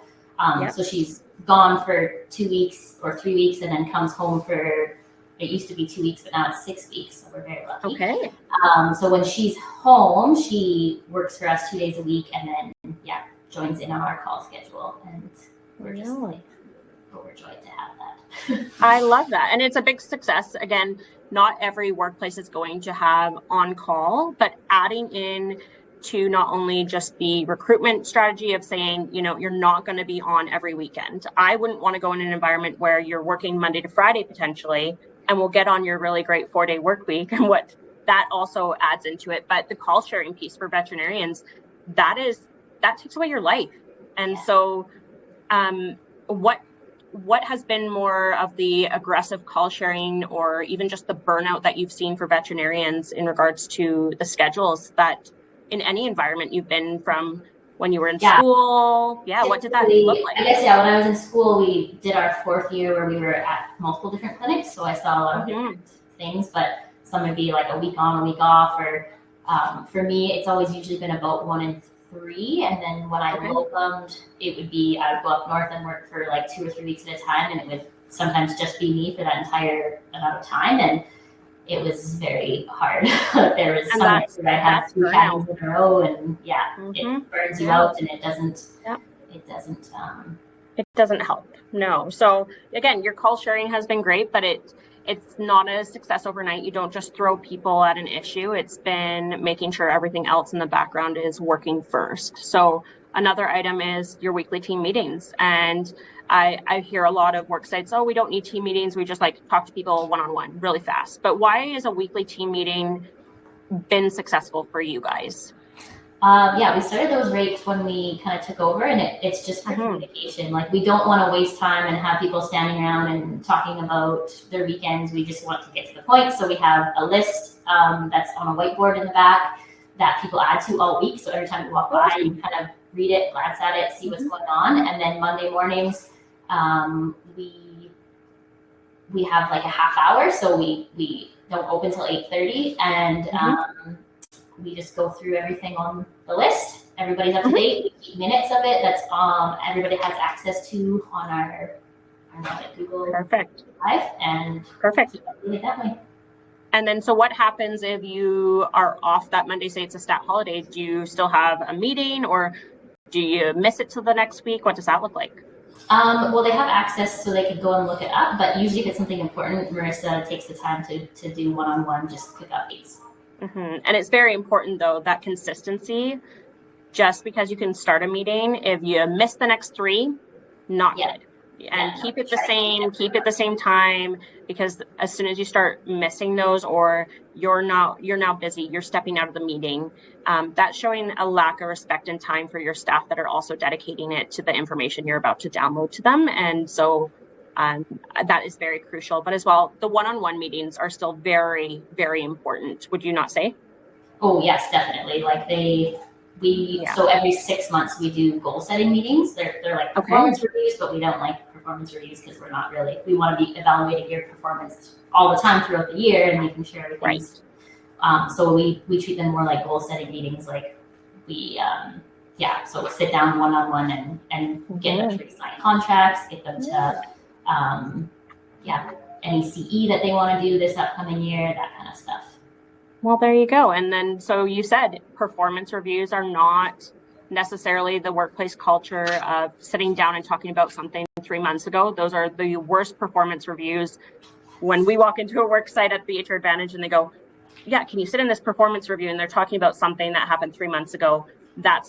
[SPEAKER 2] So she's gone for 2 weeks or 3 weeks and then comes home for, it used to be 2 weeks, but now it's 6 weeks. So we're very lucky.
[SPEAKER 1] Okay.
[SPEAKER 2] So when she's home, she works for us 2 days a week and then, joins in on our call schedule. And we're just overjoyed to have that.
[SPEAKER 1] I love that. And it's a big success. Again, not every workplace is going to have on call, but adding in to not only just the recruitment strategy of saying, you're not going to be on every weekend. I wouldn't want to go in an environment where you're working Monday to Friday potentially, and we'll get on your really great 4-day work week and what that also adds into it. But the call sharing piece for veterinarians, that takes away your life. And so what has been more of the aggressive call sharing or even just the burnout that you've seen for veterinarians in regards to the schedules that in any environment you've been from when you were in school? Yeah, what did that look like?
[SPEAKER 2] I guess, when I was in school, we did our 4th year where we were at multiple different clinics. So I saw a lot of different things, but some would be like a week on, a week off. Or for me, it's always usually been about 1 in 3. And then when I locumed, it would be, I would go up north and work for like 2 or 3 weeks at a time. And it would sometimes just be me for that entire amount of time. And it was very hard. There was some nights that I had 3 times in a row, and it burns you out, and it doesn't
[SPEAKER 1] help. No. So again, your call sharing has been great, but it's not a success overnight. You don't just throw people at an issue. It's been making sure everything else in the background is working first. So another item is your weekly team meetings. And I hear a lot of work sites, we don't need team meetings. We just talk to people one-on-one really fast. But why is a weekly team meeting been successful for you guys?
[SPEAKER 2] We started those rates when we kind of took over, and it's just for communication. We don't want to waste time and have people standing around and talking about their weekends. We just want to get to the point. So we have a list that's on a whiteboard in the back that people add to all week. So every time you walk by, you kind of read it, glance at it, see what's going on. And then Monday mornings, we have like a half hour. So we don't open till 8:30, and we just go through everything on the list. Everybody's up to date. We keep minutes of it. That's everybody has access to on our Google Drive, and
[SPEAKER 1] perfect.
[SPEAKER 2] That way.
[SPEAKER 1] And then, so what happens if you are off that Monday? Say it's a stat holiday. Do you still have a meeting, or do you miss it till the next week? What does that look like?
[SPEAKER 2] Well, they have access, so they could go and look it up. But usually, if it's something important, Marissa takes the time to do one-on-one, just quick updates.
[SPEAKER 1] And it's very important, though, that consistency. Just because you can start a meeting, if you miss the next 3, not good. and keep it the same time, because as soon as you start missing those, or you're now busy, you're stepping out of the meeting, that's showing a lack of respect and time for your staff that are also dedicating it to the information you're about to download to them. And so that is very crucial. But as well, the one-on-one meetings are still very, very important. Would you not say?
[SPEAKER 2] Oh yes, definitely. Like so every 6 months we do goal setting meetings. They're like performance reviews, but we don't like performance reviews because we're not really, we want to be evaluating your performance all the time throughout the year and making sure everything's, so we treat them more like goal setting meetings. Like so we sit down one-on-one and get them to sign contracts, get them to, any CE that they want to do this upcoming year, that kind of stuff.
[SPEAKER 1] Well, there you go. And then, so you said performance reviews are not necessarily the workplace culture of sitting down and talking about something 3 months ago. Those are the worst performance reviews. When we walk into a work site at the HR Advantage and they go, yeah, can you sit in this performance review? And they're talking about something that happened 3 months ago. That's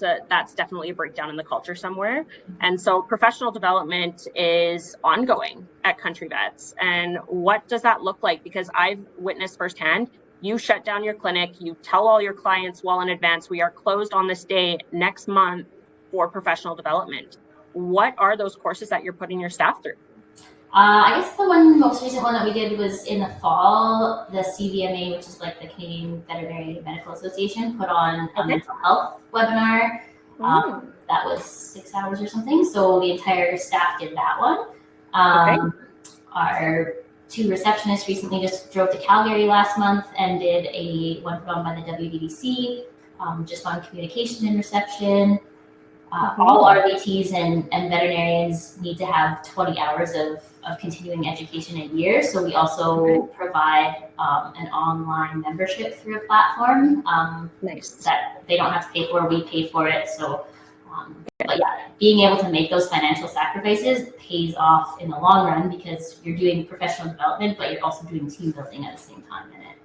[SPEAKER 1] definitely a breakdown in the culture somewhere. And so professional development is ongoing at Country Vets. And what does that look like? Because I've witnessed firsthand, you shut down your clinic, you tell all your clients well in advance, we are closed on this day next month for professional development. What are those courses that you're putting your staff through?
[SPEAKER 2] I guess the most recent one that we did was in the fall. The CVMA, which is like the Canadian Veterinary Medical Association, put on a mental health webinar. That was 6 hours or something. So the entire staff did that one. Our 2 receptionists recently just drove to Calgary last month and did one put on by the WDDC, just on communication and reception. All RVTs and veterinarians need to have 20 hours of continuing education a year. So we also provide an online membership through a platform that they don't have to pay for. We pay for it. So, being able to make those financial sacrifices pays off in the long run because you're doing professional development, but you're also doing team building at the same time in it.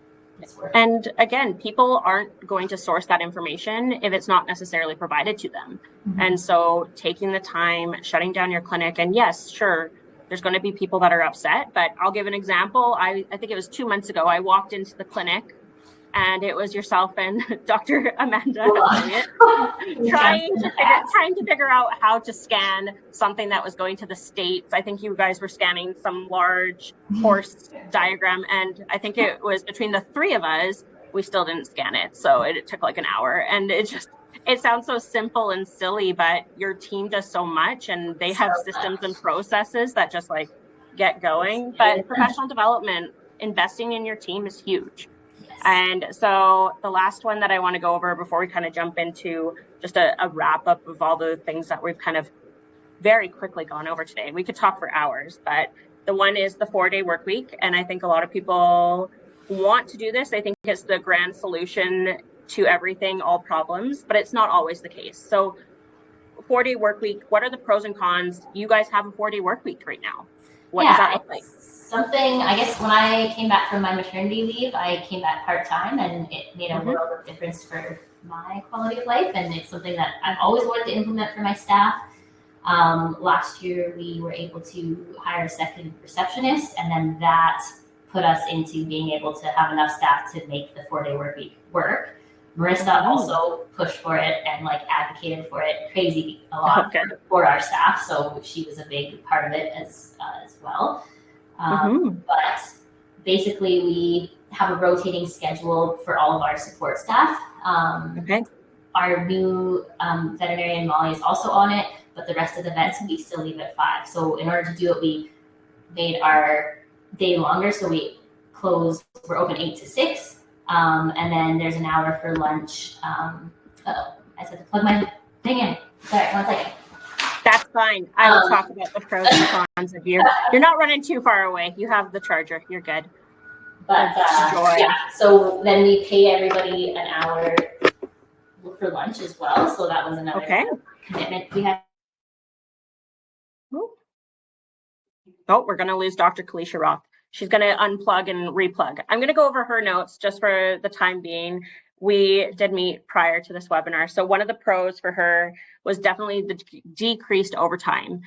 [SPEAKER 1] And again, people aren't going to source that information if it's not necessarily provided to them. And so taking the time, shutting down your clinic, and yes, sure, there's going to be people that are upset, but I'll give an example. I think it was 2 months ago, I walked into the clinic and it was yourself and Dr. Amanda trying to figure out how to scan something that was going to the States. I think you guys were scanning some large horse diagram, and I think it was between the 3 of us, we still didn't scan it. So it took like an hour, and it sounds so simple and silly, but your team does so much and they have systems and processes that just like get going. But professional development, investing in your team is huge. And so the last one that I want to go over before we kind of jump into just a wrap up of all the things that we've kind of very quickly gone over today. We could talk for hours, but the one is the 4-day work week. And I think a lot of people want to do this. I think it's the grand solution to everything, all problems, but it's not always the case. So 4-day work week, what are the pros and cons? You guys have a 4-day work week right now. What does that look like?
[SPEAKER 2] Something, I guess when I came back from my maternity leave, I came back part-time, and it made a world of difference for my quality of life. And it's something that I've always wanted to implement for my staff. Last year, we were able to hire a second receptionist, and then that put us into being able to have enough staff to make the 4-day work week work. Marissa also pushed for it and like advocated for it a lot for our staff. So she was a big part of it as well. But basically we have a rotating schedule for all of our support staff. Our new veterinarian Molly is also on it, but the rest of the vets we still leave at 5. So in order to do it, we made our day longer. So we're open 8 to 6. And then there's an hour for lunch. I just had to plug my thing in. Sorry, 1 second.
[SPEAKER 1] That's fine. I will talk about the pros and cons of you're not running too far away. You have the charger. You're good.
[SPEAKER 2] But so then we pay everybody an hour for lunch as well. So that was another commitment we had.
[SPEAKER 1] Oh, we're going to lose Dr. Keliesha Roth. She's going to unplug and replug. I'm going to go over her notes just for the time being. We did meet prior to this webinar. So one of the pros for her was definitely the decreased overtime.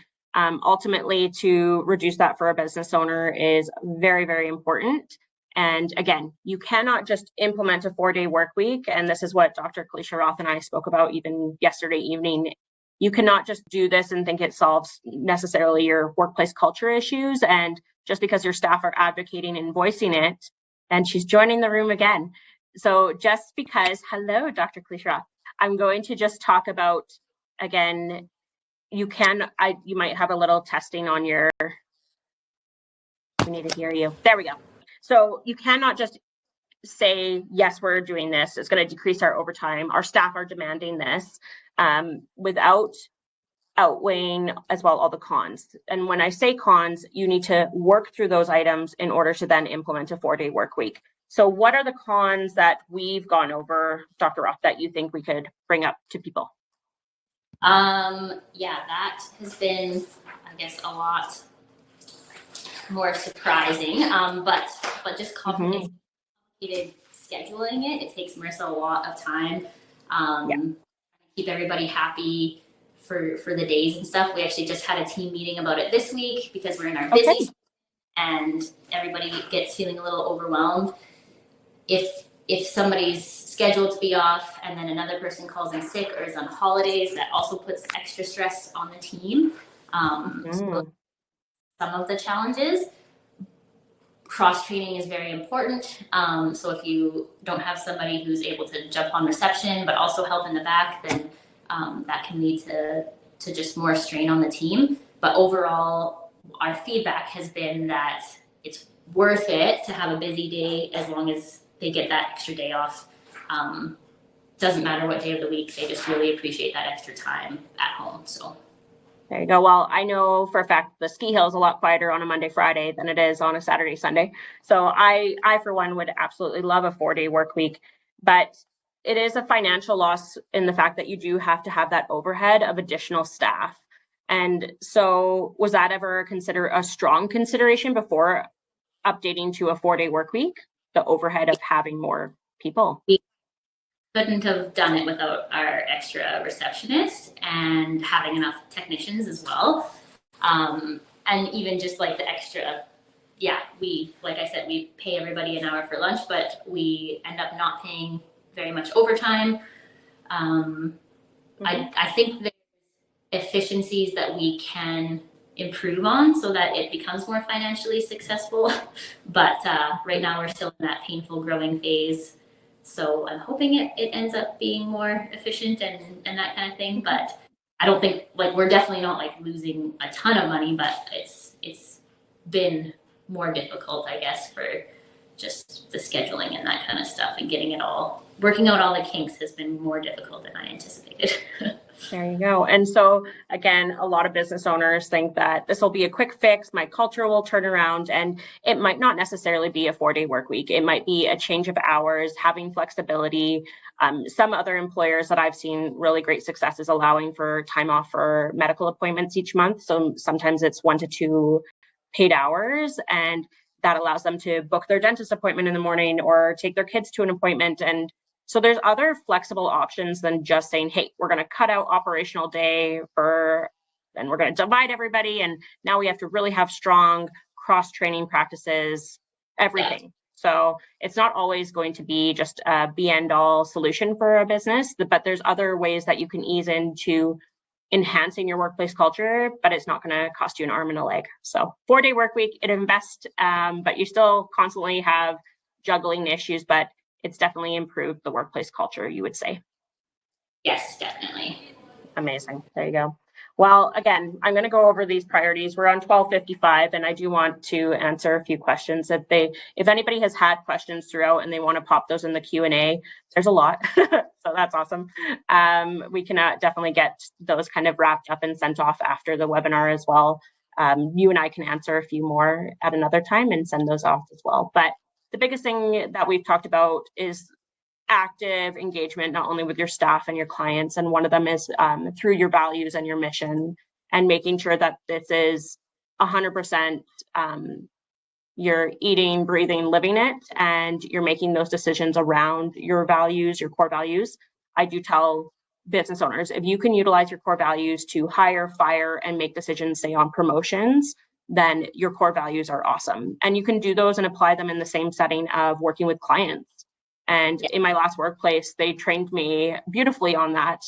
[SPEAKER 1] Ultimately, to reduce that for a business owner is very, very important. And again, you cannot just implement a 4-day work week. And this is what Dr. Keliesha Roth and I spoke about even yesterday evening. You cannot just do this and think it solves necessarily your workplace culture issues. And just because your staff are advocating and voicing it, and she's joining the room again. So just because, hello, Dr. Keliesha Roth, I'm going to just talk about, again, you might have a little testing on your, we need to hear you. There we go. So you cannot just say, yes, we're doing this. It's going to decrease our overtime. Our staff are demanding this without outweighing as well all the cons. And when I say cons, you need to work through those items in order to then implement a 4-day work week. So what are the cons that we've gone over, Dr. Roth, that you think we could bring up to people?
[SPEAKER 2] Yeah, that has been, I guess, a lot more surprising, but just complicated scheduling it. It takes Marissa a lot of time. Keep everybody happy for the days and stuff. We actually just had a team meeting about it this week because we're in our busy season and everybody gets feeling a little overwhelmed. If somebody's scheduled to be off and then another person calls in sick or is on holidays, that also puts extra stress on the team. So some of the challenges. Cross-training is very important. So if you don't have somebody who's able to jump on reception, but also help in the back, then that can lead to just more strain on the team. But overall, our feedback has been that it's worth it to have a busy day as long as they get that extra day off. Doesn't matter what day of the week, they just really appreciate that extra time at home. So
[SPEAKER 1] there you go. Well, I know for a fact the ski hill is a lot quieter on a Monday, Friday than it is on a Saturday, Sunday. So I for one would absolutely love a 4-day work week, but it is a financial loss in the fact that you do have to have that overhead of additional staff. And so was that ever a strong consideration before updating to a 4-day work week, the overhead of having more people?
[SPEAKER 2] We couldn't have done it without our extra receptionist and having enough technicians as well. And even just like the extra, like I said, we pay everybody an hour for lunch, but we end up not paying very much overtime. I think there's efficiencies that we can improve on so that it becomes more financially successful. But right now we're still in that painful growing phase. So I'm hoping it ends up being more efficient and that kind of thing. But I don't think, like, we're definitely not like losing a ton of money, but it's been more difficult, I guess, for just the scheduling and that kind of stuff, and working out all the kinks has been more difficult than I anticipated.
[SPEAKER 1] There you go. And so again, a lot of business owners think that this will be a quick fix, my culture will turn around, and it might not necessarily be a 4-day work week. It might be a change of hours, having flexibility. Some other employers that I've seen really great success is allowing for time off for medical appointments each month. So sometimes it's 1 to 2 paid hours, and that allows them to book their dentist appointment in the morning or take their kids to an appointment. And so there's other flexible options than just saying, hey, we're going to cut out operational day and we're going to divide everybody. And now we have to really have strong cross-training practices, everything. So it's not always going to be just a be-end-all solution for a business, but there's other ways that you can ease into enhancing your workplace culture, but it's not going to cost you an arm and a leg. So 4-day work week, it invests, but you still constantly have juggling issues, but it's definitely improved the workplace culture, you would say.
[SPEAKER 2] Yes, definitely.
[SPEAKER 1] Amazing. There you go. Well, again, I'm going to go over these priorities. We're on 12:55, and I do want to answer a few questions. If anybody has had questions throughout and they want to pop those in the Q&A, there's a lot, so that's awesome. We can definitely get those kind of wrapped up and sent off after the webinar as well. You and I can answer a few more at another time and send those off as well. But the biggest thing that we've talked about is active engagement, not only with your staff and your clients. And one of them is through your values and your mission, and making sure that this is 100% you're eating, breathing, living it, and you're making those decisions around your values, your core values. I do tell business owners, if you can utilize your core values to hire, fire, and make decisions, say on promotions, then your core values are awesome. And you can do those and apply them in the same setting of working with clients. And in my last workplace, they trained me beautifully on that.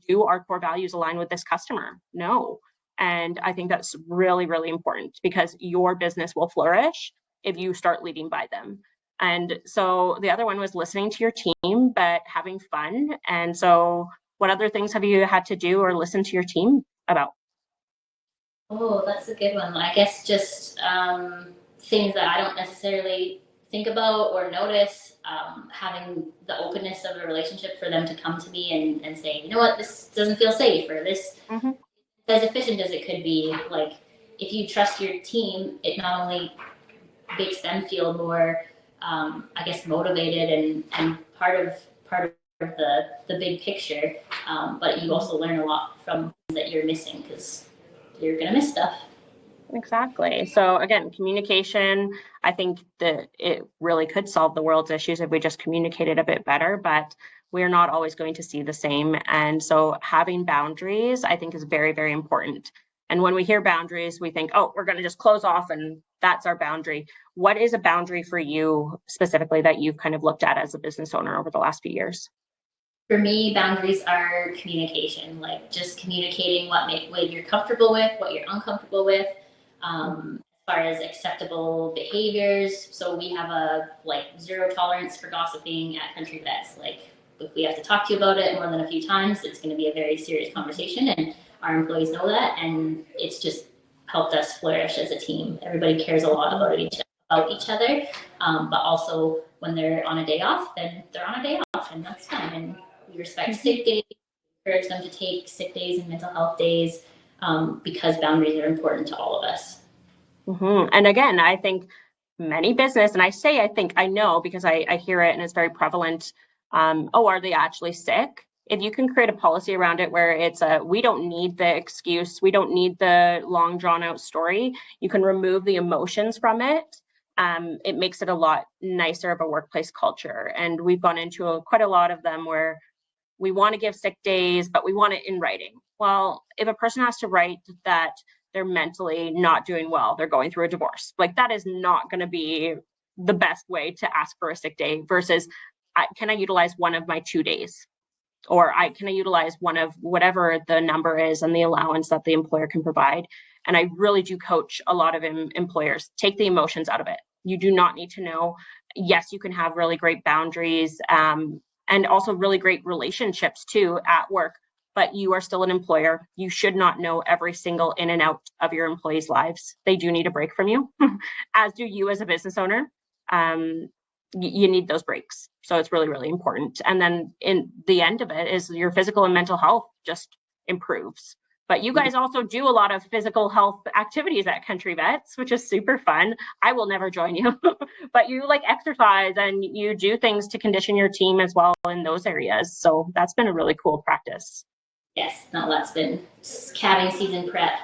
[SPEAKER 1] Do our core values align with this customer? No. And I think that's really, really important, because your business will flourish if you start leading by them. And so the other one was listening to your team, but having fun. And so what other things have you had to do or listen to your team about?
[SPEAKER 2] Oh, that's a good one. I guess just things that I don't necessarily think about or notice, having the openness of a relationship for them to come to me and say, you know what, this doesn't feel safe, or this as efficient as it could be. Like, if you trust your team, it not only makes them feel more, I guess, motivated and part of the big picture, but you also learn a lot from things that you're missing, because you're gonna miss stuff.
[SPEAKER 1] Exactly. So again, communication, I think that it really could solve the world's issues if we just communicated a bit better, but we're not always going to see the same. And so having boundaries, I think, is very, very important. And when we hear boundaries, we think, oh, we're going to just close off and that's our boundary. What is a boundary for you specifically that you've kind of looked at as a business owner over the last few years?
[SPEAKER 2] For me, boundaries are communication, like just communicating what you're comfortable with, what you're uncomfortable with, as far as acceptable behaviors. So we have a zero tolerance for gossiping at Country Vets. Like, if we have to talk to you about it more than a few times, it's going to be a very serious conversation, and our employees know that, and it's just helped us flourish as a team. Everybody cares a lot about each other, but also when they're on a day off, then they're on a day off, and that's fine. And we respect sick days, encourage them to take sick days and mental health days, because boundaries are important to all of us.
[SPEAKER 1] And again, I think many business, and I think I know because I hear it and it's very prevalent. Oh, are they actually sick? If you can create a policy around it where it's we don't need the excuse, we don't need the long drawn out story, you can remove the emotions from it. It makes it a lot nicer of a workplace culture. And we've gone into quite a lot of them where we want to give sick days, but we want it in writing. Well, if a person has to write that they're mentally not doing well, they're going through a divorce, like, that is not going to be the best way to ask for a sick day versus, can I utilize one of my 2 days? Or can I utilize one of whatever the number is and the allowance that the employer can provide? And I really do coach a lot of employers, take the emotions out of it. You do not need to know. Yes, you can have really great boundaries, and also really great relationships too at work, but you are still an employer. You should not know every single in and out of your employees' lives. They do need a break from you, as do you as a business owner. You need those breaks. So it's really, really important. And then in the end of it is your physical and mental health just improves. But you guys also do a lot of physical health activities at Country Vets, which is super fun. I will never join you, but you like exercise and you do things to condition your team as well in those areas. So that's been a really cool practice.
[SPEAKER 2] Yes, no, that's been calving season prep.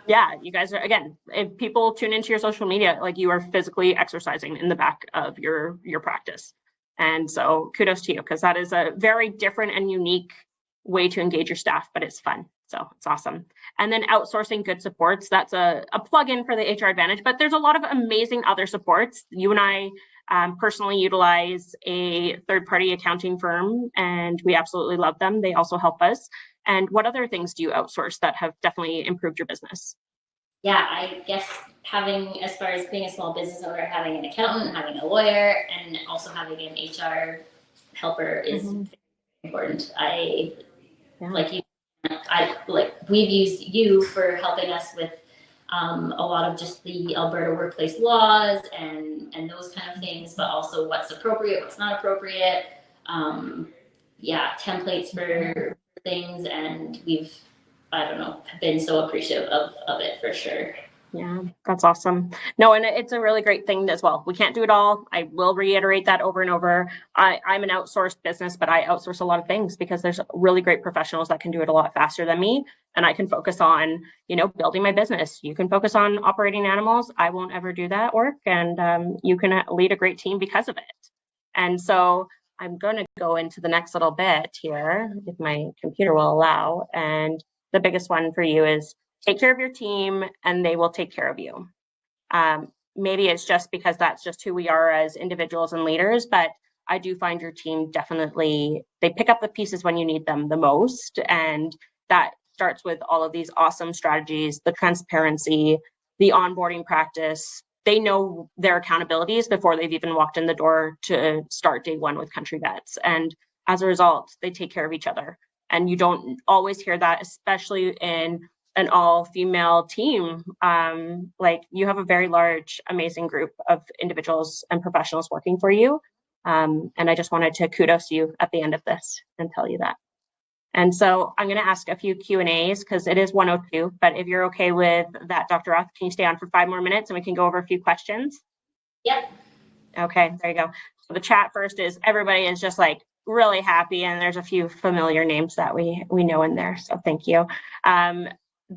[SPEAKER 1] Yeah, you guys are, again, if people tune into your social media, like, you are physically exercising in the back of your practice. And so kudos to you, because that is a very different and unique way to engage your staff, but it's fun. So it's awesome. And then outsourcing good supports, that's a plug-in for the HR Advantage, but there's a lot of amazing other supports. You and I personally utilize a third-party accounting firm, and we absolutely love them. They also help us. And what other things do you outsource that have definitely improved your business?
[SPEAKER 2] Yeah, I guess having, as far as being a small business owner, having an accountant, having a lawyer, and also having an HR helper is very important. We've used you for helping us with a lot of just the Alberta workplace laws and those kind of things, but also what's appropriate, what's not appropriate. Templates for things, and we've, been so appreciative of it for sure.
[SPEAKER 1] Yeah, that's awesome. No, and it's a really great thing as well. We can't do it all. I will reiterate that over and over. I'm an outsourced business, but I outsource a lot of things because there's really great professionals that can do it a lot faster than me. And I can focus on, building my business. You can focus on operating animals. I won't ever do that work. And you can lead a great team because of it. And so I'm going to go into the next little bit here, if my computer will allow. And the biggest one for you is take care of your team and they will take care of you. Maybe it's just because that's just who we are as individuals and leaders, but I do find your team definitely, they pick up the pieces when you need them the most. And that starts with all of these awesome strategies, the transparency, the onboarding practice. They know their accountabilities before they've even walked in the door to start day one with Country Vets. And as a result, they take care of each other. And you don't always hear that, especially in an all-female team. Like, you have a very large, amazing group of individuals and professionals working for you. And I just wanted to kudos you at the end of this and tell you that. And so I'm going to ask a few Q&As because it is 1:02, but if you're okay with that, Dr. Roth, can you stay on for 5 more minutes and we can go over a few questions?
[SPEAKER 2] Yep.
[SPEAKER 1] Okay, there you go. So the chat first is everybody is just like really happy, and there's a few familiar names that we know in there. So thank you.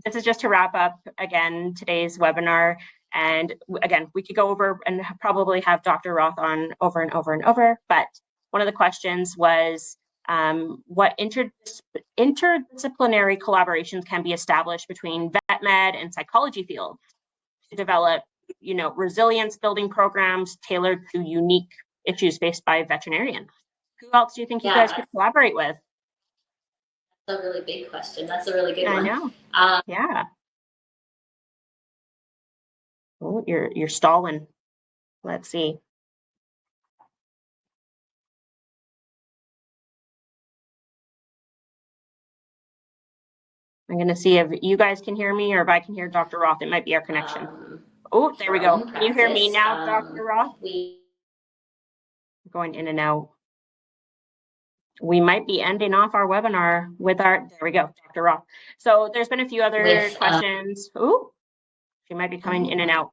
[SPEAKER 1] This is just to wrap up again today's webinar. And again, we could go over and probably have Dr. Roth on over and over and over. But one of the questions was, what interdisciplinary collaborations can be established between vet med and psychology fields to develop, resilience building programs tailored to unique issues faced by veterinarians? Who else do you think you guys could collaborate with?
[SPEAKER 2] That's a really big question. That's a really good one.
[SPEAKER 1] I know. Yeah. Oh, you're stalling. Let's see. I'm going to see if you guys can hear me or if I can hear Dr. Roth. It might be our connection. Oh, there we go. Can you hear me now, Dr. Roth? Going in and out. We might be ending off our webinar with there we go, Dr. Roth. So there's been a few other questions. Ooh, she might be coming in and out.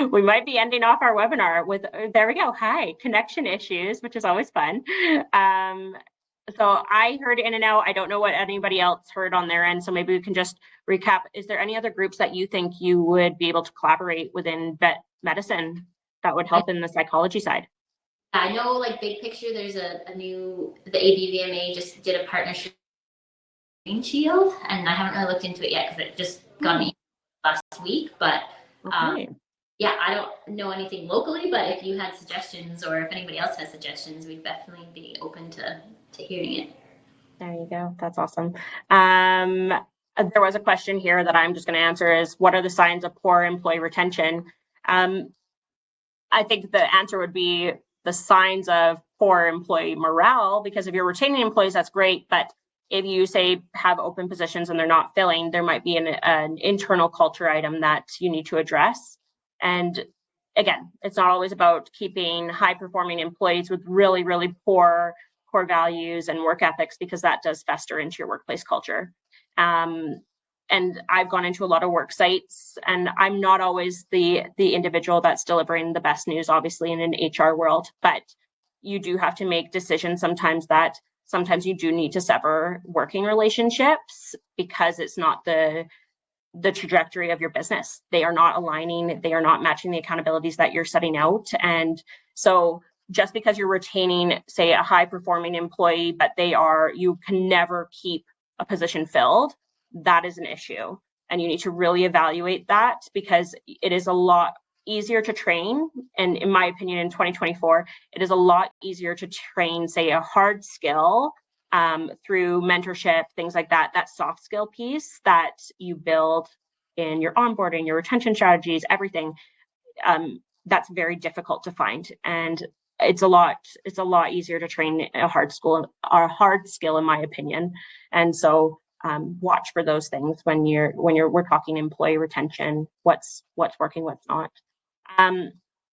[SPEAKER 1] We might be ending off our webinar with, there we go. Hi, connection issues, which is always fun. So I heard in and out. I don't know what anybody else heard on their end. So maybe we can just recap. Is there any other groups that you think you would be able to collaborate within vet medicine that would help in the psychology side?
[SPEAKER 2] I know, like, big picture, there's the ABVMA just did a partnership with Green Shield, and I haven't really looked into it yet because it just got me last week. But yeah, I don't know anything locally, but if you had suggestions or if anybody else has suggestions, we'd definitely be open to hearing it.
[SPEAKER 1] There you go. That's awesome. There was a question here that I'm just going to answer is, what are the signs of poor employee retention? I think the answer would be the signs of poor employee morale, because if you're retaining employees, that's great. But if you say have open positions and they're not filling, there might be an internal culture item that you need to address. And again, it's not always about keeping high performing employees with really, really poor core values and work ethics, because that does fester into your workplace culture. And I've gone into a lot of work sites, and I'm not always the individual that's delivering the best news, obviously, in an HR world, but you do have to make decisions sometimes you do need to sever working relationships because it's not the trajectory of your business. They are not aligning, they are not matching the accountabilities that you're setting out. And so just because you're retaining, say, a high performing employee, but you can never keep a position filled, that is an issue. And you need to really evaluate that, because it is a lot easier to train. And in my opinion, in 2024, it is a lot easier to train, say, a hard skill through mentorship, things like that, that soft skill piece that you build in your onboarding, your retention strategies, everything. That's very difficult to find. And it's a lot easier to train a hard skill, in my opinion. And so watch for those things when we're talking employee retention, what's working, what's not.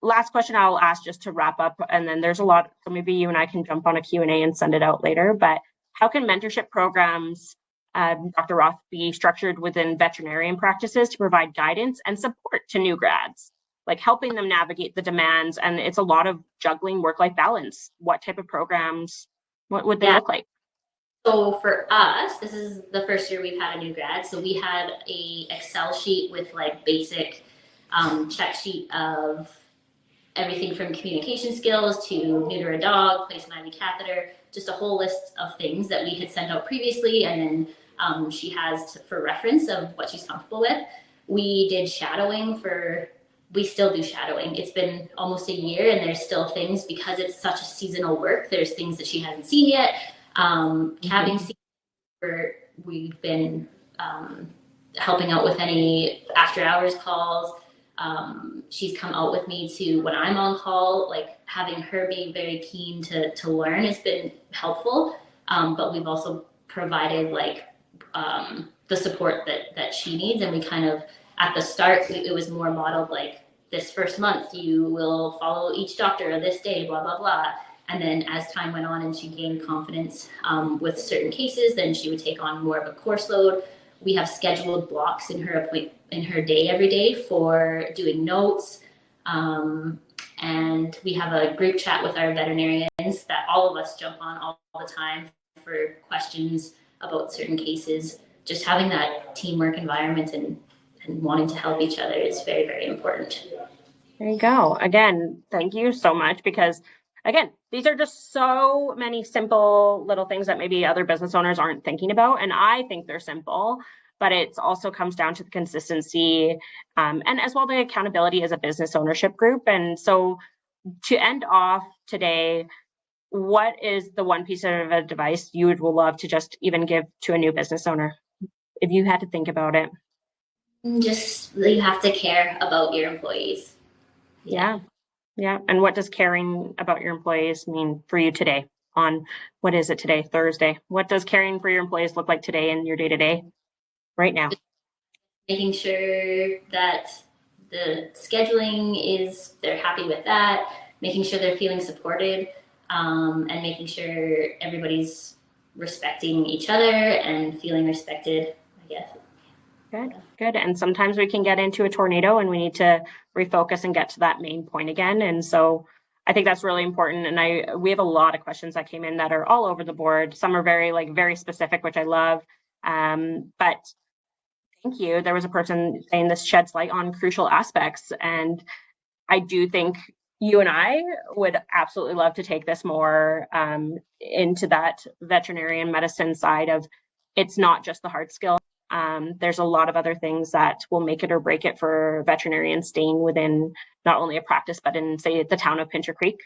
[SPEAKER 1] Last question I'll ask just to wrap up, and then there's a lot, so maybe you and I can jump on a Q&A and send it out later, but how can mentorship programs, Dr. Roth, be structured within veterinarian practices to provide guidance and support to new grads, like helping them navigate the demands? And it's a lot of juggling work-life balance. What type of programs, what would they look like?
[SPEAKER 2] So for us, this is the first year we've had a new grad. So we had a Excel sheet with like basic check sheet of everything from communication skills to neuter a dog, place an IV catheter, just a whole list of things that we had sent out previously, and then she has for reference of what she's comfortable with. We did shadowing we still do shadowing. It's been almost a year and there's still things, because it's such a seasonal work, there's things that she hasn't seen yet. Calving season, where we've been helping out with any after hours calls. She's come out with me to when I'm on call, like having her be very keen to learn has been helpful. But we've also provided like the support that she needs. And we kind of, at the start, it was more modeled like, this first month, you will follow each doctor this day, blah, blah, blah. And then as time went on and she gained confidence with certain cases, then she would take on more of a course load. We have scheduled blocks in her day every day for doing notes. And we have a group chat with our veterinarians that all of us jump on all the time for questions about certain cases. Just having that teamwork environment and wanting to help each other is very, very important.
[SPEAKER 1] There you go. Again, thank you so much, because again, these are just so many simple little things that maybe other business owners aren't thinking about. And I think they're simple, but it also comes down to the consistency and as well the accountability as a business ownership group. And so to end off today, what is the one piece of advice you would love to just even give to a new business owner, if you had to think about it?
[SPEAKER 2] Just, you have to care about your employees.
[SPEAKER 1] Yeah. And what does caring about your employees mean for you today on, what is it today, Thursday? What does caring for your employees look like today in your day-to-day right now?
[SPEAKER 2] Making sure that the scheduling is, they're happy with that, making sure they're feeling supported, and making sure everybody's respecting each other and feeling respected, I guess.
[SPEAKER 1] Good. And sometimes we can get into a tornado and we need to refocus and get to that main point again. And so I think that's really important. And we have a lot of questions that came in that are all over the board. Some are very specific, which I love. But thank you. There was a person saying this sheds light on crucial aspects. And I do think you and I would absolutely love to take this more into that veterinarian medicine side of, it's not just the hard skill. There's a lot of other things that will make it or break it for veterinarians staying within not only a practice, but in, say, the town of Pincher Creek.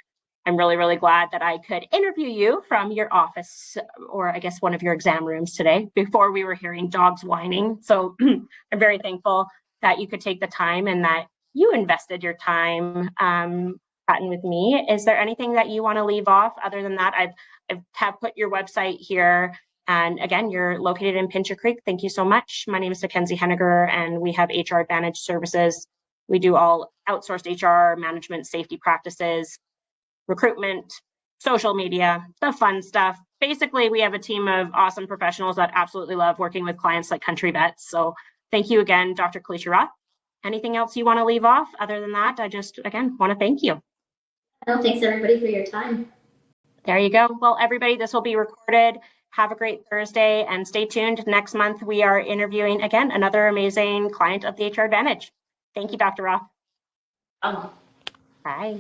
[SPEAKER 1] I'm really, really glad that I could interview you from your office, or I guess one of your exam rooms today, before we were hearing dogs whining. So I'm very thankful that you could take the time and that you invested your time chatting with me. Is there anything that you want to leave off? Other than that, I've put your website here. And again, you're located in Pincher Creek. Thank you so much. My name is Mackenzie Henniger, and we have HR Advantage Services. We do all outsourced HR management, safety practices, recruitment, social media, the fun stuff. Basically, we have a team of awesome professionals that absolutely love working with clients like country vets. So thank you again, Dr. Keliesha Roth. Anything else you want to leave off? Other than that, I just, again, want to thank you.
[SPEAKER 2] Well, thanks everybody for your time.
[SPEAKER 1] There you go. Well, everybody, this will be recorded. Have a great Thursday and stay tuned. Next month, we are interviewing, again, another amazing client of the HR Advantage. Thank you, Dr. Roth.
[SPEAKER 2] Oh.
[SPEAKER 1] Bye.